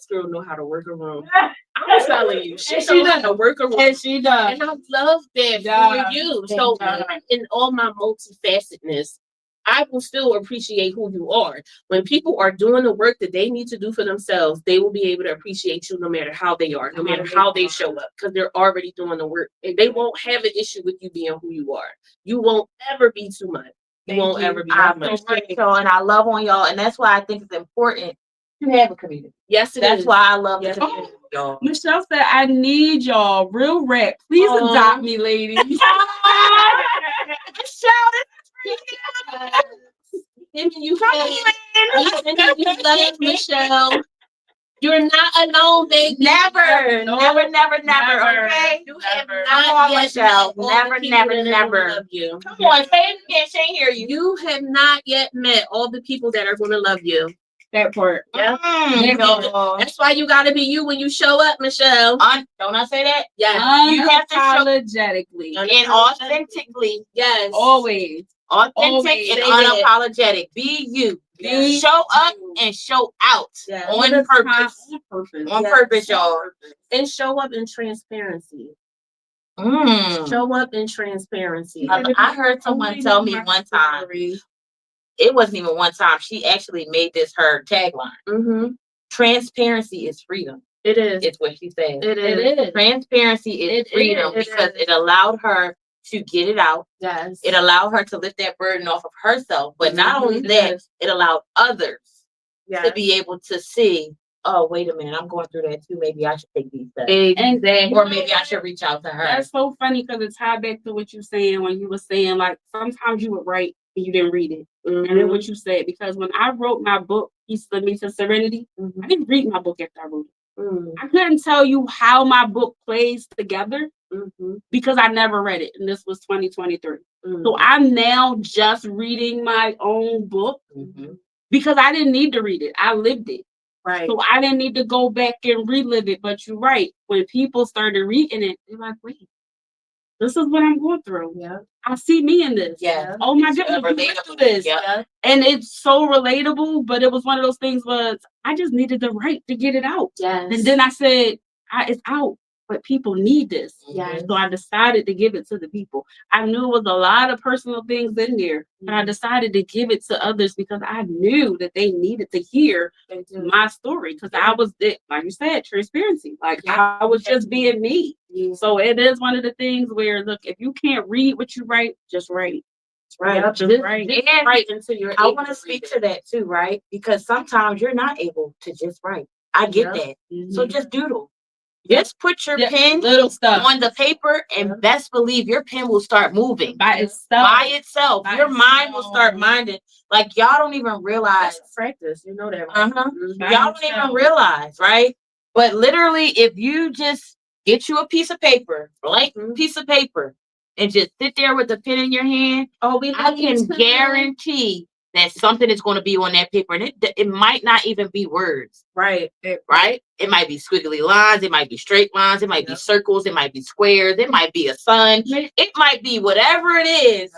girl know how to work a room. I'm telling you, she knows how to work a room. And she does. And I love that for you. So even in all my multifacetedness, I will still appreciate who you are. When people are doing the work that they need to do for themselves, they will be able to appreciate you no matter how they are, no matter how they show up, because they're already doing the work. And they won't have an issue with you being who you are. You won't ever be too much. You won't ever be too much. So, and I love on y'all, and that's why I think it's important to have a community. Yes, it That's is. why I love Yes, the community, y'all. Michelle said, I need y'all. Real rap. Please adopt me, ladies. You love Michelle. You're not alone, baby. Never, okay? You have not yet Michelle. met all the people that are gonna love you. Come on, say it again. She ain't hear you. You have not yet met all the people that are going to love you. That part. Yeah. No. That's why you got to be you when you show up, Michelle. Don't I say that? Yes. You have to show Unapologetically. and authentically. Yes. Always. Authentic and unapologetic. Be you. Yes. Show up and show out on purpose. On purpose, y'all. And show up in transparency. Mm. Show up in transparency. I heard someone tell me one time. It wasn't even one time. She actually made this her tagline. Mm-hmm. Transparency is freedom. It is. It's what she said. It is. Transparency is freedom because it allowed her to get it out. Yes. It allowed her to lift that burden off of herself. But not only that, it allowed others to be able to see, oh, wait a minute, I'm going through that too. Maybe I should take these steps. Exactly. Or maybe I should reach out to her. That's so funny because it tied back to what you saying when you were saying, like, sometimes you would write and you didn't read it. Mm-hmm. And then what you said, because when I wrote my book, Peace Led Me to Serenity, I didn't read my book after I wrote it. Mm-hmm. I couldn't tell you how my book plays together because I never read it. And this was 2023. Mm-hmm. So I'm now just reading my own book because I didn't need to read it. I lived it. Right. So I didn't need to go back and relive it. But you're right. When people started reading it, they're like, wait, this is what I'm going through. Yeah. I see me in this. Yeah. Oh my goodness, you went through this. Yeah. And it's so relatable, but it was one of those things was I just needed the right to get it out. Yes. And then I said, it's out, but people need this. Yes. So I decided to give it to the people. I knew it was a lot of personal things in there, but I decided to give it to others because I knew that they needed to hear my story. Because I was, like you said, transparency. Like I was just being me. Yeah. So it is one of the things where, look, if you can't read what you write, just write. Right. Yep, just write. And Right into your. I want to speak to that too, right? Because sometimes you're not able to just write. I get that. So just doodle. Just put your pen little stuff on the paper and best believe your pen will start moving by itself. Your mind will start minding. Like y'all don't even realize. That's practice. You know that. Y'all don't even realize, right? But literally, if you just Get you a piece of paper, blank piece of paper, and just sit there with the pen in your hand. Oh, I can guarantee that something is going to be on that paper, and it might not even be words. Right. Right? It might be squiggly lines, it might be straight lines, it might be circles, it might be squares, it might be a sun, it might be whatever it is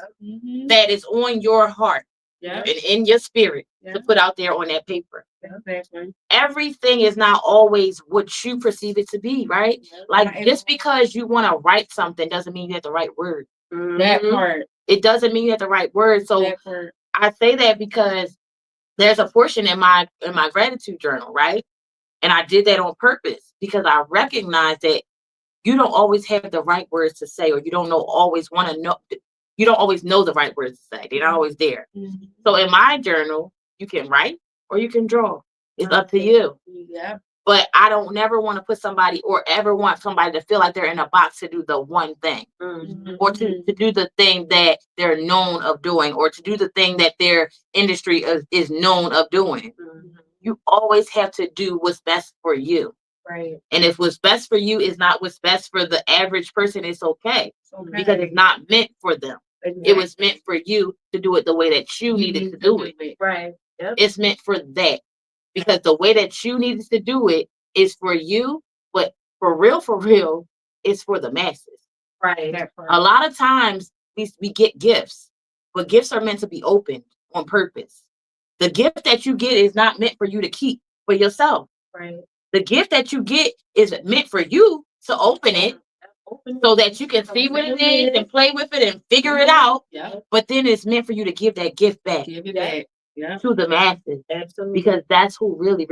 that is on your heart and in your spirit to put out there on that paper. Everything is not always what you perceive it to be, right? Like just because you want to write something doesn't mean you have the right word. That part. It doesn't mean you have the right word. So I say that because there's a portion in my gratitude journal, right? And I did that on purpose because I recognize that you don't always have the right words to say, or you don't always know the right words to say. They're not always there. So in my journal, you can write or you can draw. It's up to you. Yeah. But I don't never want to put somebody or ever want somebody to feel like they're in a box to do the one thing or to do the thing that they're known of doing or to do the thing that their industry is known of doing. You always have to do what's best for you. Right. And if what's best for you is not what's best for the average person, it's okay. Because it's not meant for them. Exactly. It was meant for you to do it the way that you needed to do it. Right. Yep. It's meant for that. Because the way that you needed to do it is for you, but for real, it's for the masses. Right. A lot of times we get gifts, but gifts are meant to be opened on purpose. The gift that you get is not meant for you to keep for yourself. Right. The gift that you get is meant for you to open it so that you can see what it is and play with it and figure it out. Yeah. But then it's meant for you to give that gift back. Give it back. Yeah. To the masses. Absolutely. Because that's who really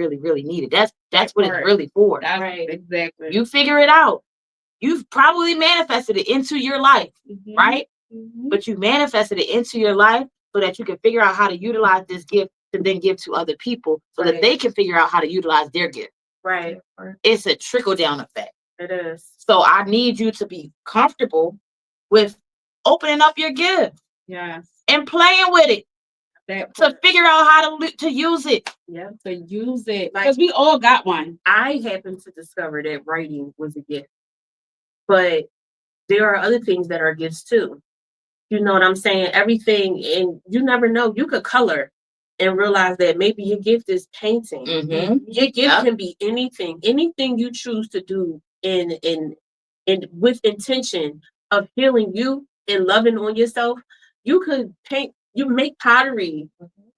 need it. That's what it's really for. That's right. Exactly. You figure it out. You've probably manifested it into your life, right? But you manifested it into your life so that you can figure out how to utilize this gift to then give to other people so that they can figure out how to utilize their gift. Right. It's a trickle down effect. It is. So I need you to be comfortable with opening up your gift. Yes. And playing with it. To figure out how to use it. Yeah. To use it. Because we all got one. I happened to discover that writing was a gift. But there are other things that are gifts too. You know what I'm saying? Everything, and you never know. You could color and realize that maybe your gift is painting. Your gift can be anything you choose to do in with intention of healing you and loving on yourself. You could paint, you make pottery,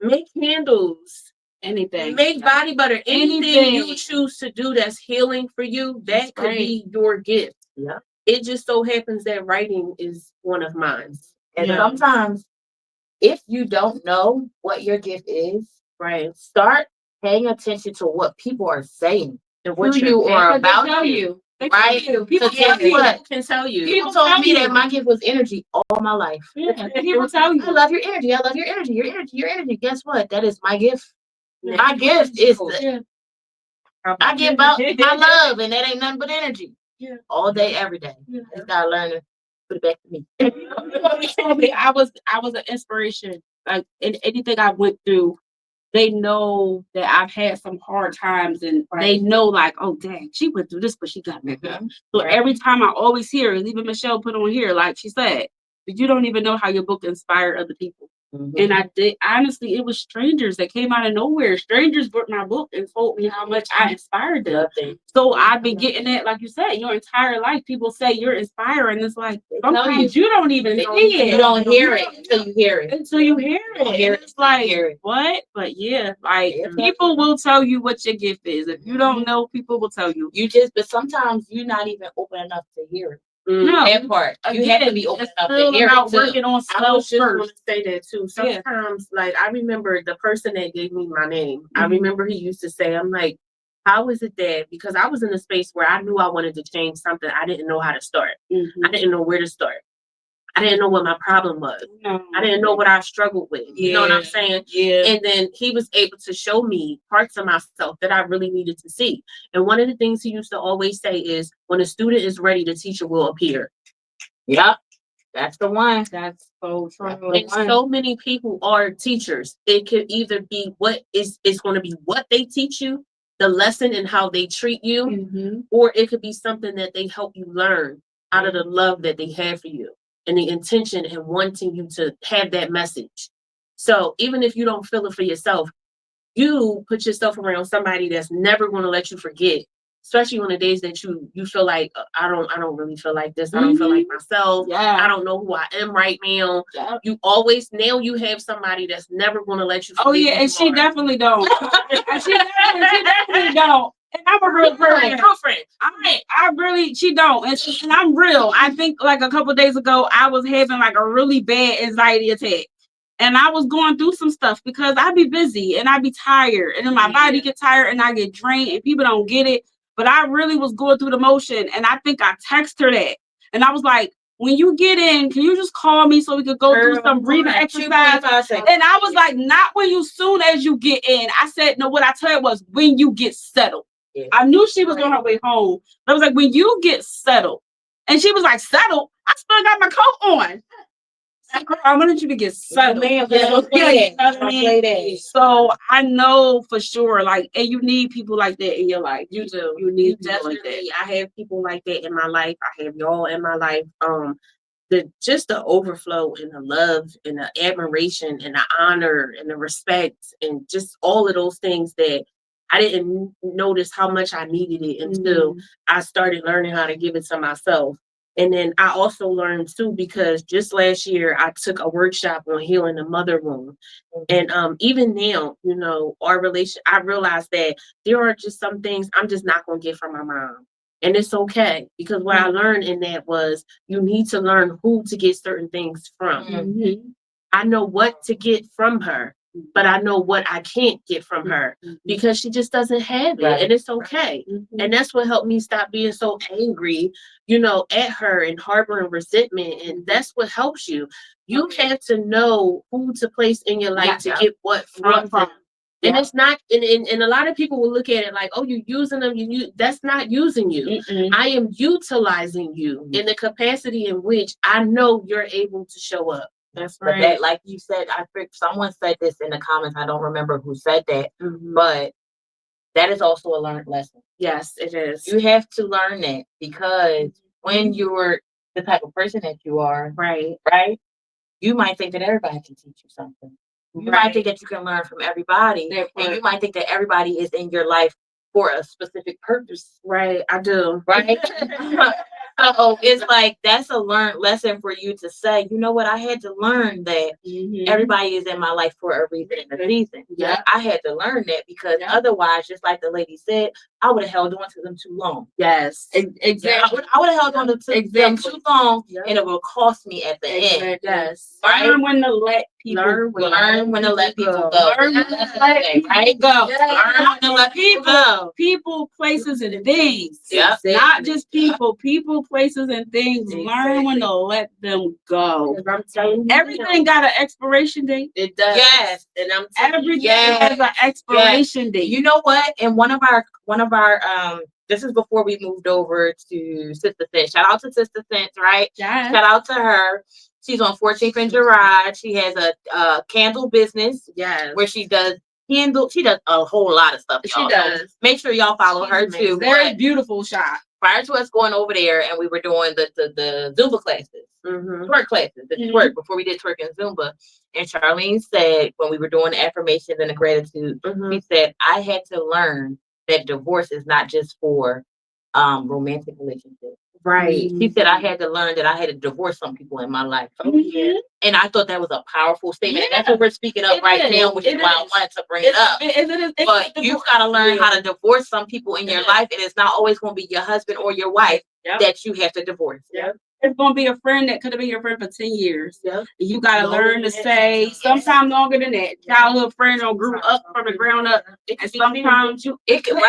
make candles, anything, make body butter, anything you choose to do that's healing for you, that could be your gift. Yeah. It just so happens that writing is one of mine. And sometimes, if you don't know what your gift is, right, start paying attention to what people are saying and what you or about you. Right? People can tell you. People told me that my gift was energy all my life. Yeah. People tell you. I love your energy. I love your energy. Your energy. Your energy. Guess what? That is my gift. My gift is I give out my love, and that ain't nothing but energy. Yeah. All day, every day. You just gotta learn to put it back to me. I was an inspiration. Like in anything I went through, they know that I've had some hard times, and they know, like, oh dang, she went through this, but she got back up. So every time I always hear, and even Michelle put on here, like she said, you don't even know how your book inspired other people. And I did, honestly, it was strangers that came out of nowhere. Strangers bought my book and told me how much I inspired them. So I've been getting that, like you said, your entire life. People say you're inspiring. It's like sometimes you don't even see it. You don't hear it until you hear it. Until you hear it. It's like, what? But yeah, like people will tell you what your gift is. If you don't know, people will tell you. But sometimes you're not even open enough to hear it. No, that part. You have to be open up to hear it. Working on I was just going to say that too. Sometimes, like, I remember the person that gave me my name. I remember he used to say, I'm like, how is it that, because I was in a space where I knew I wanted to change something. I didn't know how to start. I didn't know where to start. I didn't know what my problem was. I didn't know what I struggled with. You know what I'm saying? Yeah. And then he was able to show me parts of myself that I really needed to see. And one of the things he used to always say is, when a student is ready, the teacher will appear. Yep. That's the one. That's so true. And so many people are teachers. It could either be it's going to be what they teach you, the lesson in how they treat you, or it could be something that they help you learn out of the love that they have for you and the intention and wanting you to have that message. So even if you don't feel it for yourself, you put yourself around somebody that's never going to let you forget, especially on the days that you feel like I don't really feel like this. I don't feel like myself. I don't know who I am right now. You always now you have somebody that's never going to let you forget. Oh yeah, and she definitely don't. And she definitely don't. And I'm a real person. Girlfriend. I really, she don't. And I'm real. I think like a couple days ago, I was having like a really bad anxiety attack. And I was going through some stuff because I be busy and I be tired. And then my body get tired and I get drained and people don't get it. But I really was going through the motion. And I think I texted her that. And I was like, when you get in, can you just call me so we could go through some breathing exercise? And I was like, not when you soon as you get in. I said, no, what I told her was when you get settled. Yeah. I knew she was on her way home. But I was like, when you get settled. And she was like, settled? I still got my coat on. I wanted you to get settled. So I know for sure, like, and you need people like that in your life. You do. You need people like that. I have people like that in my life. I have y'all in my life. The overflow and the love and the admiration and the honor and the respect and just all of those things that I didn't notice how much I needed it until I started learning how to give it to myself. And then I also learned too, because just last year I took a workshop on healing the mother wound. And even now, you know, our relation, I realized that there are just some things I'm just not going to get from my mom. And it's okay, because what I learned in that was you need to learn who to get certain things from. I know what to get from her, but I know what I can't get from her because she just doesn't have it, and it's okay. And that's what helped me stop being so angry, you know, at her and harboring resentment. And that's what helps you. You have to know who to place in your life to get what from them. And it's not, and a lot of people will look at it like, oh, you're using them. That's not using you. I am utilizing you in the capacity in which I know you're able to show up. That's right. But that, like you said, I think someone said this in the comments. I don't remember who said that, but that is also a learned lesson. Yes, it is. You have to learn that because when you're the type of person that you are, right, you might think that everybody can teach you something. You might think that you can learn from everybody, and you might think that everybody is in your life for a specific purpose. Right, I do. Right? So it's like that's a learned lesson for you to say, you know what, I had to learn that everybody is in my life for a reason and a season. Yeah. I had to learn that because otherwise, just like the lady said, I would have held on to them too long. Yes. Exactly. I would have held on to them too long and it will cost me at the end. Yes. Learn when to let people learn when to let people go. Learn when to let people go. Learn when to let people go. People, places, and things. Yeah. Not just people, places, and things. Learn when to let them go. I'm telling you, everything got an expiration date. It does. Yes. And I'm everything has an expiration date. You know what? And one of our this is before we moved over to Sister Sense. Shout out to Sister Sense, right? Yes. Shout out to her. She's on 14th and Girard. She has a candle business. Yes. Where she does candle. She does a whole lot of stuff. Y'all. She does. So make sure y'all follow her too. Very beautiful shop. Prior to us going over there, and we were doing the Zumba classes, twerk classes, the twerk before we did twerk and Zumba. And Charlene said when we were doing the affirmations and the gratitude, she said I had to learn that divorce is not just for romantic relationships. Right. She said I had to learn that I had to divorce some people in my life. And I thought that was a powerful statement. And that's what we're speaking of right now, which is why I wanted to bring it up. But you've got to learn how to divorce some people in your life, and it's not always going to be your husband or your wife that you have to divorce. It's going to be a friend that could have been your friend for 10 years. You got to learn to say, sometimes longer than that. Childhood friend or grew up from the ground up. And sometimes it could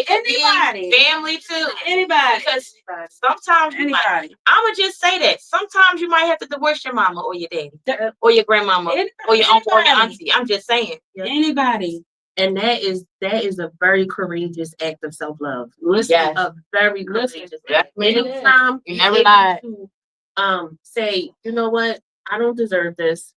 anybody. Be family too. Anybody. Because sometimes anybody. I'm going to just say that. Sometimes you might have to divorce your mama or your daddy or your grandmama or your uncle or your auntie. I'm just saying. Anybody. And that is a very courageous act of self-love. Listen, a very courageous act. Anytime you never lied. Say, you know what? I don't deserve this.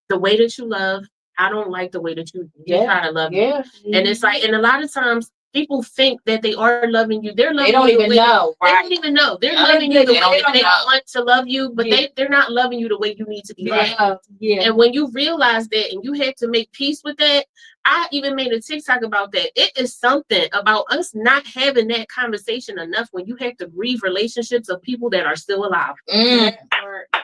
The way that you love, I don't like the way that you try to love me. And it's like, and a lot of times people think that they are loving you. They're loving They don't you even know. They Right? don't even know. They're Yeah. loving you the They don't way even they know. want to love you, but Yeah. they're not loving you the way you need to be Right. loved. Yeah. And when you realize that and you had to make peace with that, I even made a TikTok about that. It is something about us not having that conversation enough when you have to grieve relationships of people that are still alive.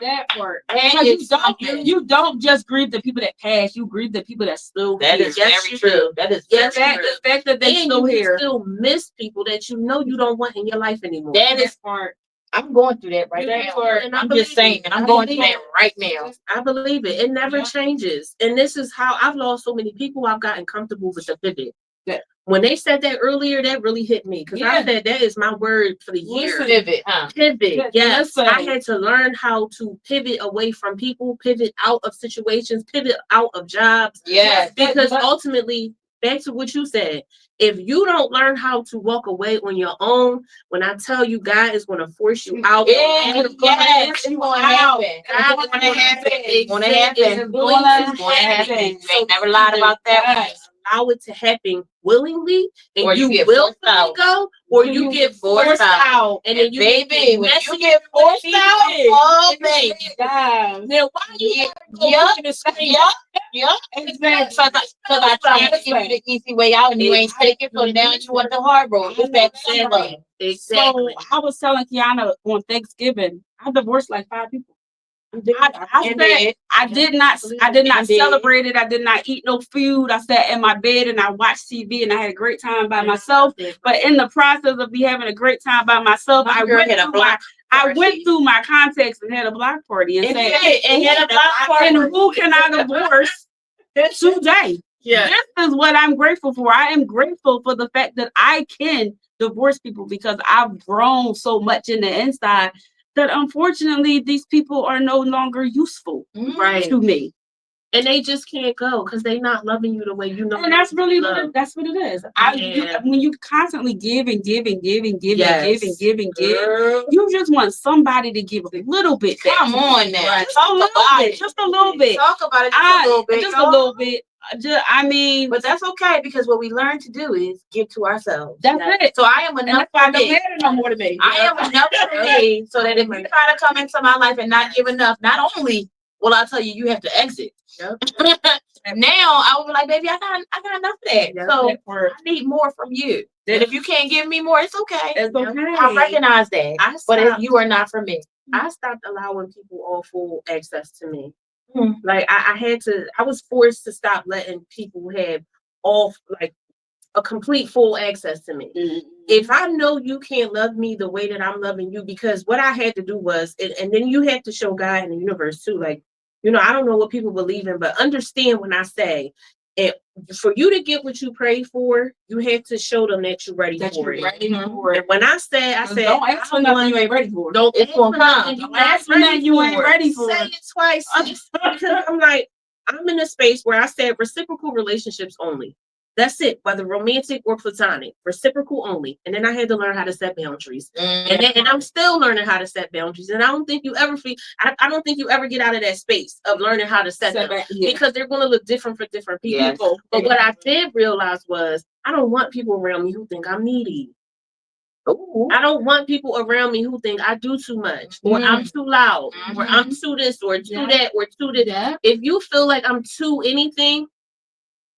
That part. And You don't just grieve the people that passed. You grieve the people that still that here. is very true. That is Yes, very true. true. The fact that they And still you here. still miss people that you know you don't want in your life anymore. That is part. I'm going through that right now. And I I'm believe just saying, it. and I'm I going through believe that right now. I believe it. It never changes. And this is how I've lost so many people. I've gotten comfortable with the pivot. Yeah. When they said that earlier, that really hit me because I said that is my word for the year. Pivot, huh? Pivot. Yes. Listen. I had to learn how to pivot away from people, pivot out of situations, pivot out of jobs. Yes. Because ultimately, back to what you said, if you don't learn how to walk away on your own, when I tell you God is going to force you out, Yes, it's going to happen. God is going to happen. It's going to happen. It's going to happen. You ain't never lied about that. Allow it to happen willingly, and Or you get will forced out. go, or you get forced out, and then you baby, when you get forced out, oh baby, then why you yeah, exactly. Because I tried to give you the easy way out, and you ain't take it, so now you want the hard road. It's that same way. Exactly. So I was telling Kiana on Thanksgiving, I divorced like 5 people. I did not celebrate it. I did not eat no food. I sat in my bed and I watched TV and I had a great time by myself. But in the process of me having a great time by myself, I went through my contacts and had a block party and said, and who can I divorce today? Yeah. This is what I'm grateful for. I am grateful for the fact that I can divorce people because I've grown so much in the inside that unfortunately these people are no longer useful to me. And they just can't go because they're not loving you the way you know. And that's really what it is. When you constantly give and give and give and give and give and give and give, you just want somebody to give a little bit. Come on now. Right. Just a little bit. Talk about it just a little bit. Just a little bit. But that's okay because what we learn to do is give to ourselves. That's it. So I am enough for me. No more to me. I am enough for me. So that if you try to come into my life and not give enough, not only will I tell you you have to exit. Yep. Now I will be like, baby, I got enough of that. Yep. So I need more from you. Then if you can't give me more, it's okay. It's okay. I recognize that. But if you are not for me. I stopped allowing people all full access to me. Like I was forced to stop letting people have all like a complete full access to me. If I know you can't love me the way that I'm loving you, because what I had to do was, and then you have to show God in the universe too. Like, I don't know what people believe in, but understand when I say, for you to get what you pray for, you have to show them that you're ready for it. And when I said, don't ask for nothing you ain't ready for. Don't ask for nothing you ain't ready for. Say it twice. Because I'm like, I'm in a space where I said reciprocal relationships only. That's it, whether romantic or platonic, reciprocal only. And then I had to learn how to set boundaries. And I'm still learning how to set boundaries. And I don't think you ever I don't think you ever get out of that space of learning how to set them because they're going to look different for different people. Yes. But what I did realize was I don't want people around me who think I'm needy. Ooh. I don't want people around me who think I do too much or I'm too loud or I'm too this or too that or too this. Yeah. If you feel like I'm too anything,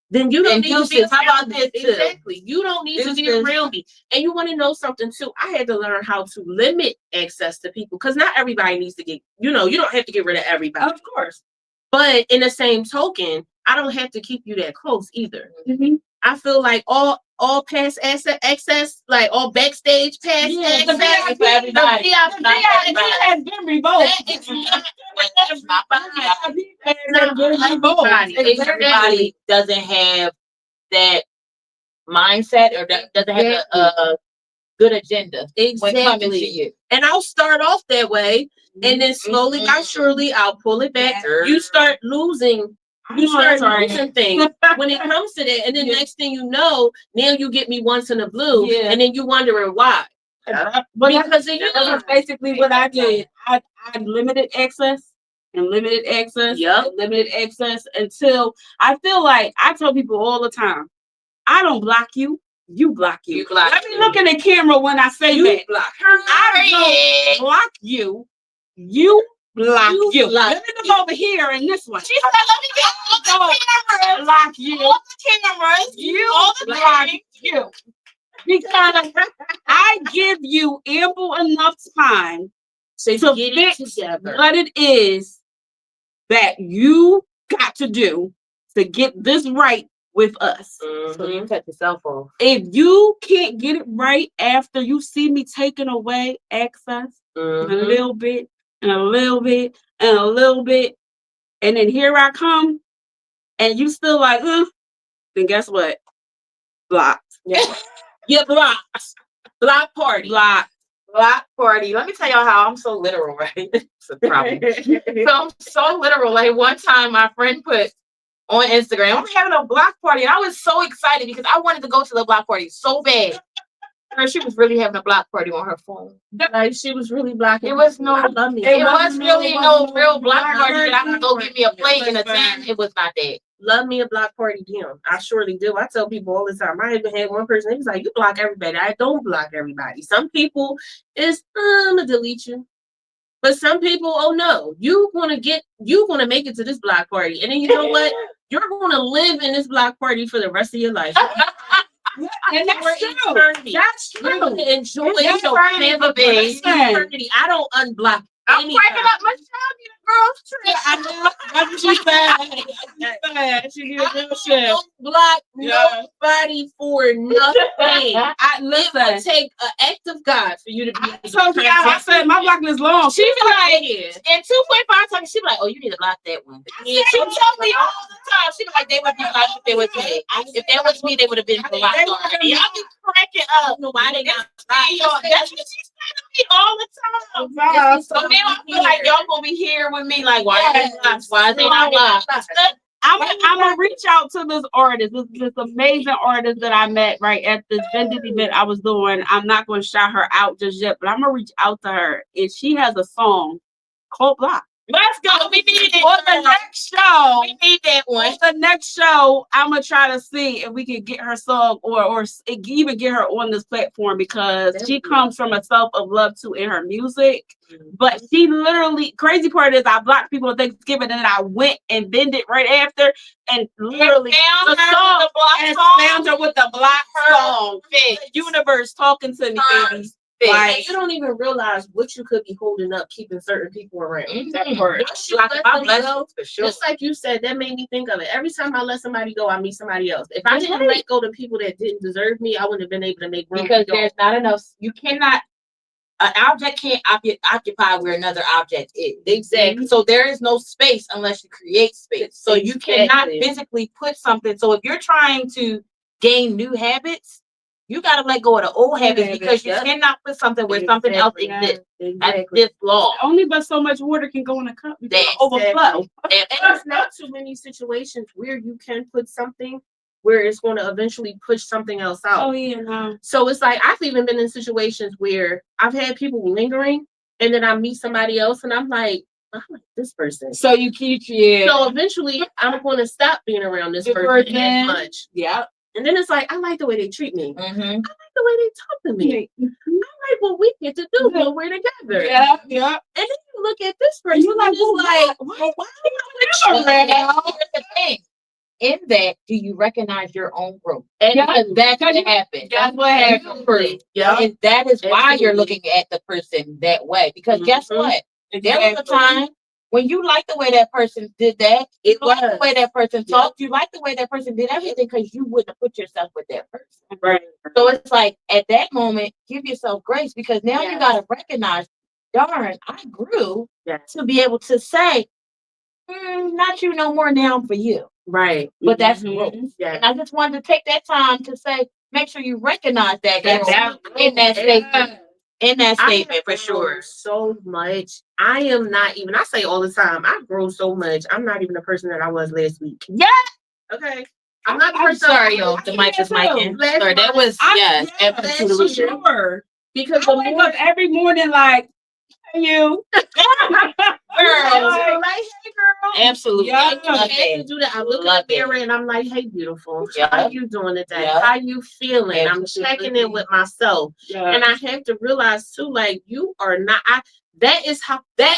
then you don't need to be around me. Exactly. You don't need to be around me. And you want to know something too. I had to learn how to limit access to people because not everybody needs to get, you don't have to get rid of everybody. Of course. But in the same token, I don't have to keep you that close either. I feel like all past access, like all backstage past access for everybody. has been revoked. Everybody doesn't have that mindset or doesn't have a good agenda when coming to you. And I'll start off that way, and then slowly but surely I'll pull it back. You start losing. You start losing things when it comes to that, and then next thing you know, now you get me once in a blue, and then you wondering why. But because that's basically what I did. I limited access and limited access and limited access until I feel like I tell people all the time, I don't block you. you block you. You block Let me you. look in the camera when I say You that. block. I don't block you. You block you. block Let me look over here in this one. She said, let me get all the cameras. Block you. All the cameras. You all the block things. you. Because I give you ample enough time So to get it fix together. what it is that you got to do to get this right with us. So you cut yourself off. If you can't get it right after you see me taking away access a little bit and a little bit and a little bit, and then here I come, and you still like, then guess what? Blocked. Yeah. You're blocked. Block party. Blocked. Block party. Let me tell y'all how I'm so literal, right? It's a problem. So I'm so literal. Like one time my friend put on Instagram, I'm having a block party. And I was so excited because I wanted to go to the block party so bad. Girl, she was really having a block party on her phone. Like she was really blocking. It was no, I love me. it was really no real block party that I could go get me a plate and a 10. It was not that. Love me a block party DM. I surely do. I tell people all the time. I even had one person, he was like, you block everybody. I don't block everybody. Some people is I'm gonna delete you. But some people, oh no, you're gonna make it to this block party. And then you know what? You're gonna live in this block party for the rest of your life. And that's true. Eternity. That's You're true. gonna enjoy That's your right, family eternity. I don't unblock. I'm cracking up my child in a girl's trip. I know. That's what she said. She did a real shit. Don't block Yeah. nobody for nothing. I It would listen. take an act of God for you to be. So I said my block list long. She be like, Yeah. in 2.5 seconds, she be like, oh, you need to block that one. Yeah, She tell me all the time. She be like, they would be blocked if they was me. If that was me, they would have been blocked already. I be cracking I up. don't know why they got That's what she said to me all the time. So now I feel like y'all gonna be here with me, like, why are they blocked? Why are they not blocked? I'm gonna reach out to this artist, this amazing artist that I met right at this vending event I was doing. I'm not gonna shout her out just yet, but I'm gonna reach out to her. And she has a song called Block. Let's go. We need it. On the next show, We need that one. on the next show, I'm gonna try to see if we can get her song or even get her on this platform because she comes from a self of love too in her music. But she literally, crazy part is I blocked people on Thanksgiving and then I went and bended right after and literally Found the her song with the block and song. found her with the block song. The universe talking to me, baby. And you don't even realize what you could be holding up, keeping certain people around. That part. Once you let them go, for sure. just like you said, that made me think of it. Every time I let somebody go, I meet somebody else. If I didn't let go the people that didn't deserve me, I wouldn't have been able to make room Because for y'all. there's not enough. You cannot. An object can't occupy where another object is. Exactly. So there is no space unless you create space. So you cannot Exactly. physically put something. So if you're trying to gain new habits, you got to let go of the old habits because you cannot put something where something else exists. That's this law. Only but so much water can go in a cup. It's That's overflow. And there's not too many situations where you can put something where it's going to eventually push something else out. Oh yeah, no. So it's like I've even been in situations where I've had people lingering and then I meet somebody else and I'm like this person. So you keep So eventually I'm going to stop being around this person as much. Yeah. And then it's like I like the way they treat me. Mm-hmm. I like the way they talk to me. I like what we get to do when we're together. Yeah. And then you look at this person, you like, and it's like, why Here's the thing. In that, do you recognize your own growth? And because that's what happened. That's what happened. Yeah. And that is why you're Absolutely. looking at the person that way. Because guess Mhm. what? There was a time when you liked the way that person did that. You liked the way that person talked. You liked the way that person did everything because you wouldn't have put yourself with that person. Right. So it's like at that moment, give yourself grace because now you got to recognize, darn, I grew to be able to say, not you no more now for you. Right. But that's growth. Yeah. And I just wanted to take that time to say, make sure you recognize that in that statement. In that statement, for sure. So much. I am not even, I say all the time, I grow so much. I'm not even the person that I was last week. Yeah. Okay. I'm not the I'm person. sorry, y'all. The mic is micing. Sorry, that was, Sure. Because I wake up every morning like, You. Girl, like, hey, girl. Absolutely. Yeah, Love I have that. to do that. I look Love in the mirror that. and I'm like, hey, beautiful. Yeah. How you doing today? Yeah. How you feeling? I'm Absolutely. checking in with myself. Yeah. And I have to realize too, like, you are not that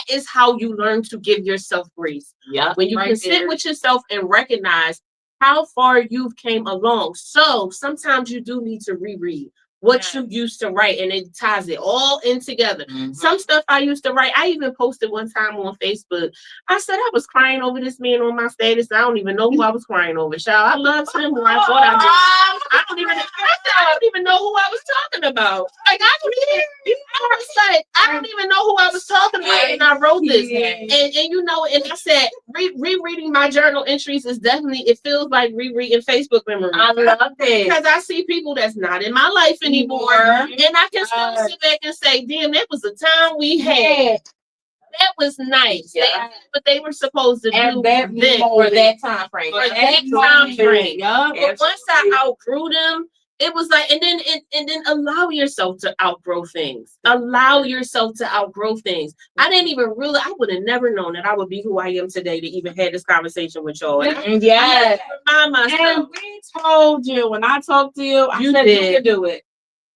is how you learn to give yourself grace. Yeah. When you Right can sit there. with yourself and recognize how far you've came along. So sometimes you do need to reread what you used to write, and it ties it all in together. Mhm. Some stuff I used to write, I even posted one time on Facebook. I said I was crying over this man on my status. I don't even know who I was crying over. Child, I loved him more. I thought I did. I don't even know who I was talking about. Like I was like, I don't even know who I was talking about when I wrote this. And you know, and I said rereading my journal entries is definitely, it feels like rereading Facebook memories. I love it. Because I see people that's not in my life anymore. And I can still sit back and say, damn, that was the time we had. That was nice. Yeah. But they were supposed to do that this for that time frame. for that time frame. Yeah. But once I outgrew them, it was like, and then allow yourself to outgrow things. Allow yourself to outgrow things. I didn't even really, I would have never known that I would be who I am today to even have this conversation with y'all. And Yeah. I remind myself. And we told you when I talked to you, I said you can do it.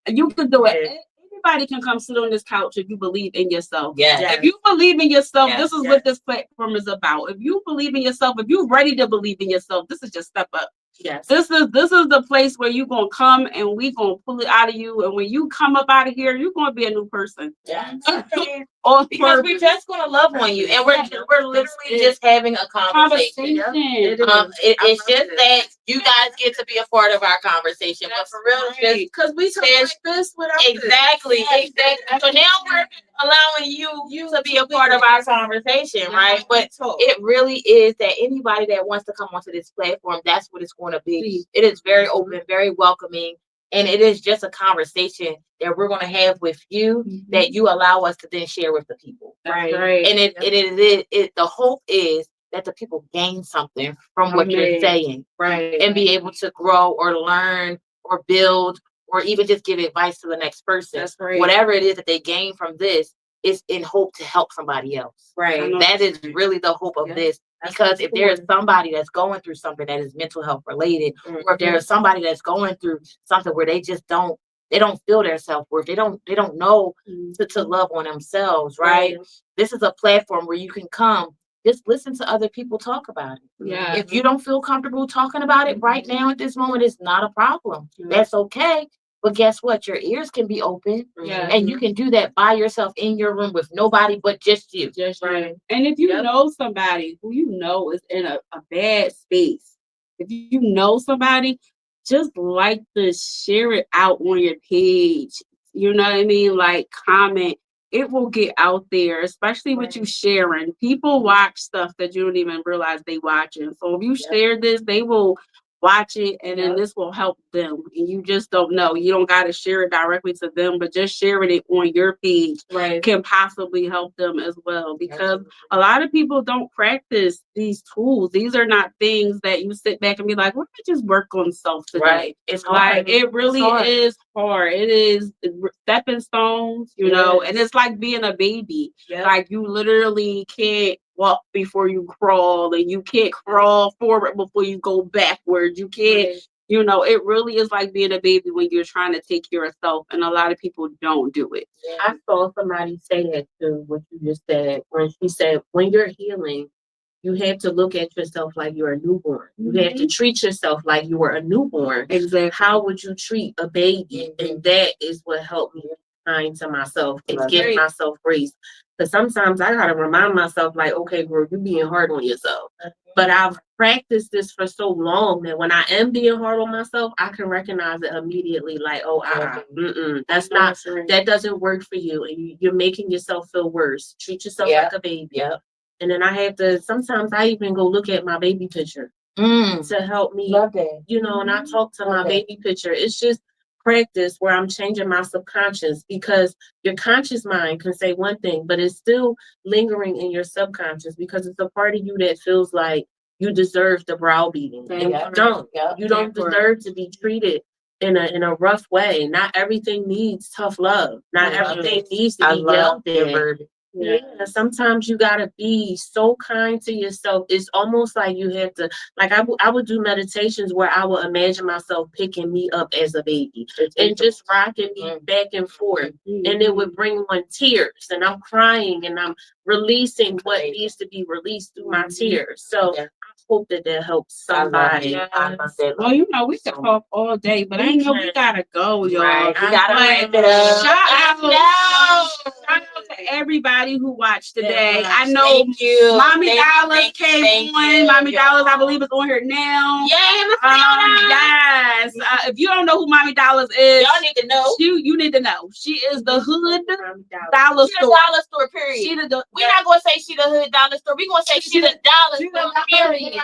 You can do it. Anybody can come sit on this couch if you believe in yourself. Yeah. If you believe in yourself, Yes, this is what this platform is about. If you believe in yourself, if you're ready to believe in yourself, this is just step up. Yes. This is the place where you're gonna come and we gonna pull it out of you. And when you come up out of here, you're gonna be a new person. Yeah. Or Because we're just gonna love on you, and we're literally just having a conversation. It's just that you guys get to be a part of our conversation, but for real, just because we talk like this without exactly. So now we're allowing you to be a part of our conversation, right? But it really is that anybody that wants to come onto this platform, that's what it's going to be. It is very open, very welcoming, and it is just a conversation that we're going to have with you that you allow us to then share with the people. Right. And the hope is that the people gain something from what you're saying, right, and be able to grow or learn or build or even just give advice to the next person. That's right. Whatever it is that they gain from this is in hope to help somebody else. Right. That is really the hope of this. Because if there is somebody that's going through something that is mental health related, or if there is somebody that's going through something where they just don't feel their self-worth, they don't know to love on themselves, right? This is a platform where you can come, just listen to other people talk about it. Yeah. If you don't feel comfortable talking about it right now at this moment, it's not a problem. That's okay. But guess what? Your ears can be open, and you can do that by yourself in your room with nobody but just you. And if you know somebody who you know is in a bad space, if you know somebody, just like to share it out on your page. You know what I mean? Like comment. It will get out there, especially with you sharing. People watch stuff that you don't even realize they watching. So if you share this, they will watch it, and then this will help them. And you just don't know. You don't got to share it directly to them, but just sharing it on your page can possibly help them as well. Because a lot of people don't practice these tools. These are not things that you sit back and be like, "Let me just work on self today." Right. It's like hard. it really is hard. It is stepping stones, you know, and it's like being a baby. Like you literally can't walk before you crawl, and you can't crawl forward before you go backwards. You can't, you know, it really is like being a baby when you're trying to take care of yourself, and a lot of people don't do it. I saw somebody say that too, what you just said, when she said, when you're healing, you have to look at yourself like you're a newborn. You have to treat yourself like you were a newborn. Exactly. How would you treat a baby? And that is what helped me kind to myself and give myself grace. Because sometimes I gotta remind myself, like, okay, girl, you're being hard on yourself. But I've practiced this for so long that when I am being hard on myself, I can recognize it immediately. Like, that's not, that doesn't work for you, and you're making yourself feel worse. Treat yourself like a baby. And then I have to, sometimes I even go look at my baby picture to help me, you know, and I talk to my baby picture. It's just practice where I'm changing my subconscious, because your conscious mind can say one thing, but it's still lingering in your subconscious because it's a part of you that feels like you deserve the browbeating. And you don't. You don't deserve to be treated in a rough way. Not everything needs tough love. Not everything needs to be yelled at. Yeah, sometimes you gotta be so kind to yourself. It's almost like you have to, like I would do meditations where I would imagine myself picking me up as a baby and just rocking me back and forth. And it would bring on tears and I'm crying and I'm releasing what needs to be released through my tears. So I hope that helps somebody. Well, you know, we could talk all day, but I know we gotta go, y'all. Right. We gotta wrap it up. Shout out to everybody who watched today. I know Mommy Dollars came on. Mommy Dollars, I believe, is on here now. Yes. If you don't know who Mommy Dollars is, y'all need to know. You need to know. She is the hood dollar She store. the dollar store, period. We're not gonna say she the hood dollar store. We're gonna say she the dollar store, period.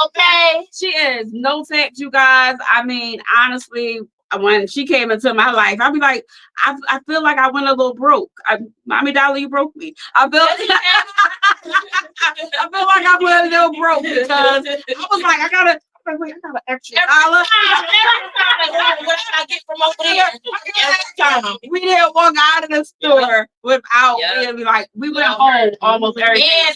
Okay. She is no tax, you guys. I mean, honestly, when she came into my life, I'd be like, I feel like I went a little broke. Mommy Dollar, you broke me. I feel like I went a little broke because I was like, I got an extra dollar. What should I get from over there? Every time. We didn't walk out of the store without being like, we went home almost every day.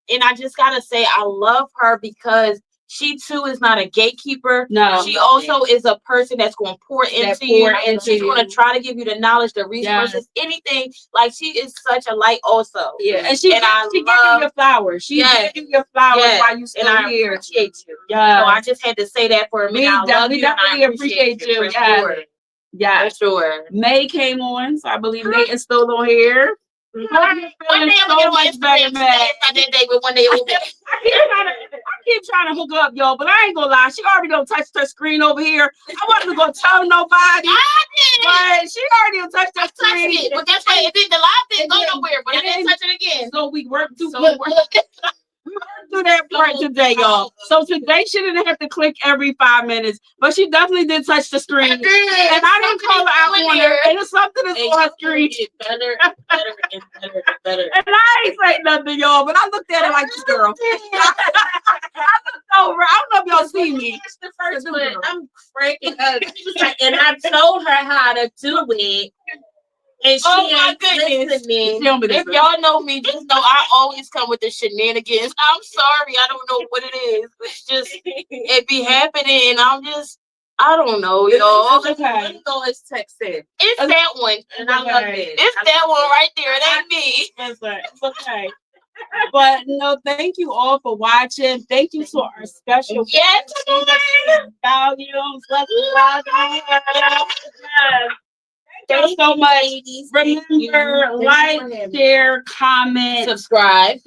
And I just gotta say, I love her because she too is not a gatekeeper. No, she also is a person that's going to pour into you. She's going to try to give you the knowledge, the resources, anything. Like she is such a light, also. Yeah, and she gave you your flowers. She gave you your flowers while you still and here. I appreciate you. Yeah. So I just had to say that for me. I love you. Definitely appreciate you. For sure. Yeah, for sure. May came on, so I believe May is still on here. One day I'm gonna get on Instagram. That day with one day over. I keep trying to hook up, y'all, but I ain't gonna lie. She already done touched her screen over here. I wasn't gonna tell nobody. But she already done touched her screen. But guess what? The live didn't go nowhere, but I didn't touch it again. So we worked through that part today, y'all. So today she didn't have to click every 5 minutes, but she definitely did touch the screen. And I didn't call her out on her. And it's something that's on her screen. Better and better. And I ain't saying nothing, y'all, but I looked at it like this girl. I looked over. I don't know if y'all see me. That's the first one. I'm cracking up. And I told her how to do it. And she my goodness. If y'all know me, just know I always come with the shenanigans. I'm sorry, I don't know what it is. It's just it be happening, and I don't know, y'all. It's okay. It's Texas. It's that one, and I love it. It's that one right there. It ain't me. It's okay. But no, thank you all for watching. Thank you to our special volumes. Thank you so much. Remember, like, share, comment, subscribe.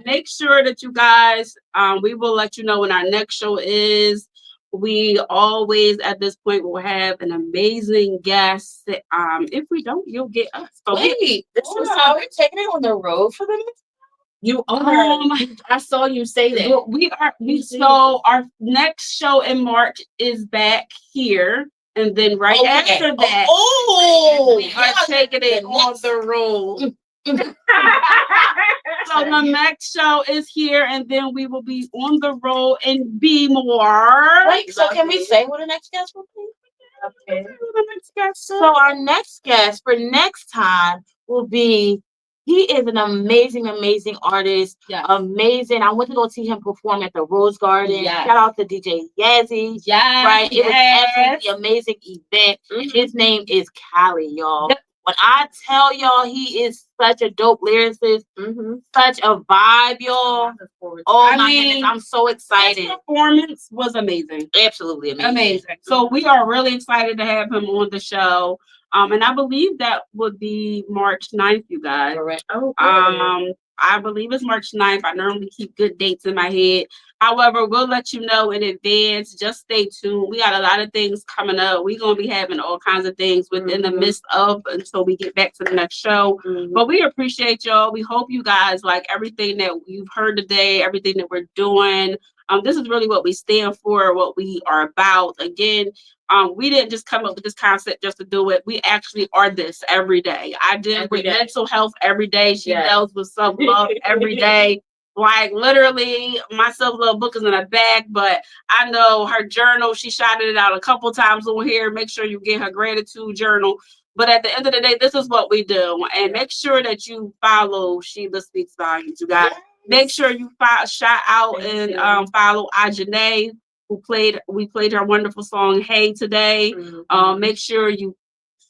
Make sure that you guys, we will let you know when our next show is. We always, at this point, will have an amazing guest. If we don't, you'll get us. But this is how we're taking it on the road for the next. You are. I saw you say that. We are. So our next show in March is back here. And then after that, we are taking it on the road. So the next show is here, and then we will be on the road and be more. Wait, so can we say what the next guest will be? Okay. So our next guest for next time will be. He is an amazing, amazing artist. Yes. Amazing. I went to go see him perform at the Rose Garden. Yes. Shout out to DJ Yazzie. Yes. Right. It was absolutely amazing event. Mm-hmm. His name is Cali, y'all. Yep. When I tell y'all he is such a dope lyricist, such a vibe, y'all. Oh my goodness, I'm so excited. His performance was amazing. Absolutely amazing. So we are really excited to have him on the show. And I believe that would be March 9th, you guys. Correct. I believe it's March 9th. I normally keep good dates in my head. However, we'll let you know in advance. Just stay tuned. We got a lot of things coming up. We're going to be having all kinds of things within the midst of until we get back to the next show. But we appreciate y'all. We hope you guys like everything that you've heard today, everything that we're doing. This is really what we stand for, what we are about. Again, we didn't just come up with this concept just to do it. We actually are this every day. I deal with mental health every day. She deals with self-love every day. Like literally, my self-love book is in a bag, but I know her journal, she shouted it out a couple times on here. Make sure you get her gratitude journal. But at the end of the day, this is what we do. And make sure that you follow Sheba Speaks Volumes, you guys. Make sure you shout out and follow Ajane, we played her wonderful song Hey today. Make sure you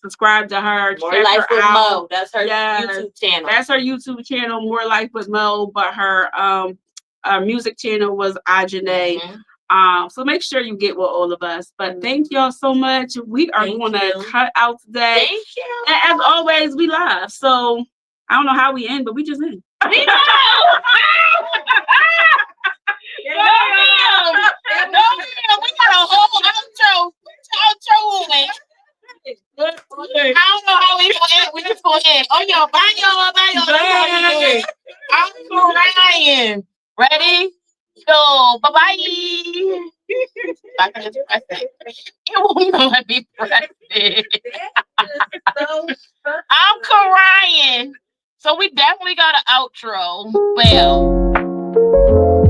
subscribe to her. More check Life her with out. Mo. That's her YouTube channel. That's her YouTube channel, More Life with Mo, but her music channel was Ajane. So make sure you get with all of us. But thank y'all so much. We are going to cut out today. Thank you. And as always, we live. So I don't know how we end, but we just end. We know. No, we got a whole outro. I don't know how we gonna end. We just gonna end. Oh, y'all, bye, y'all, bye, y'all. I'm crying. Ready? Go. Bye-bye. It won't let me press it. I'm crying. So we definitely got an outro. Well.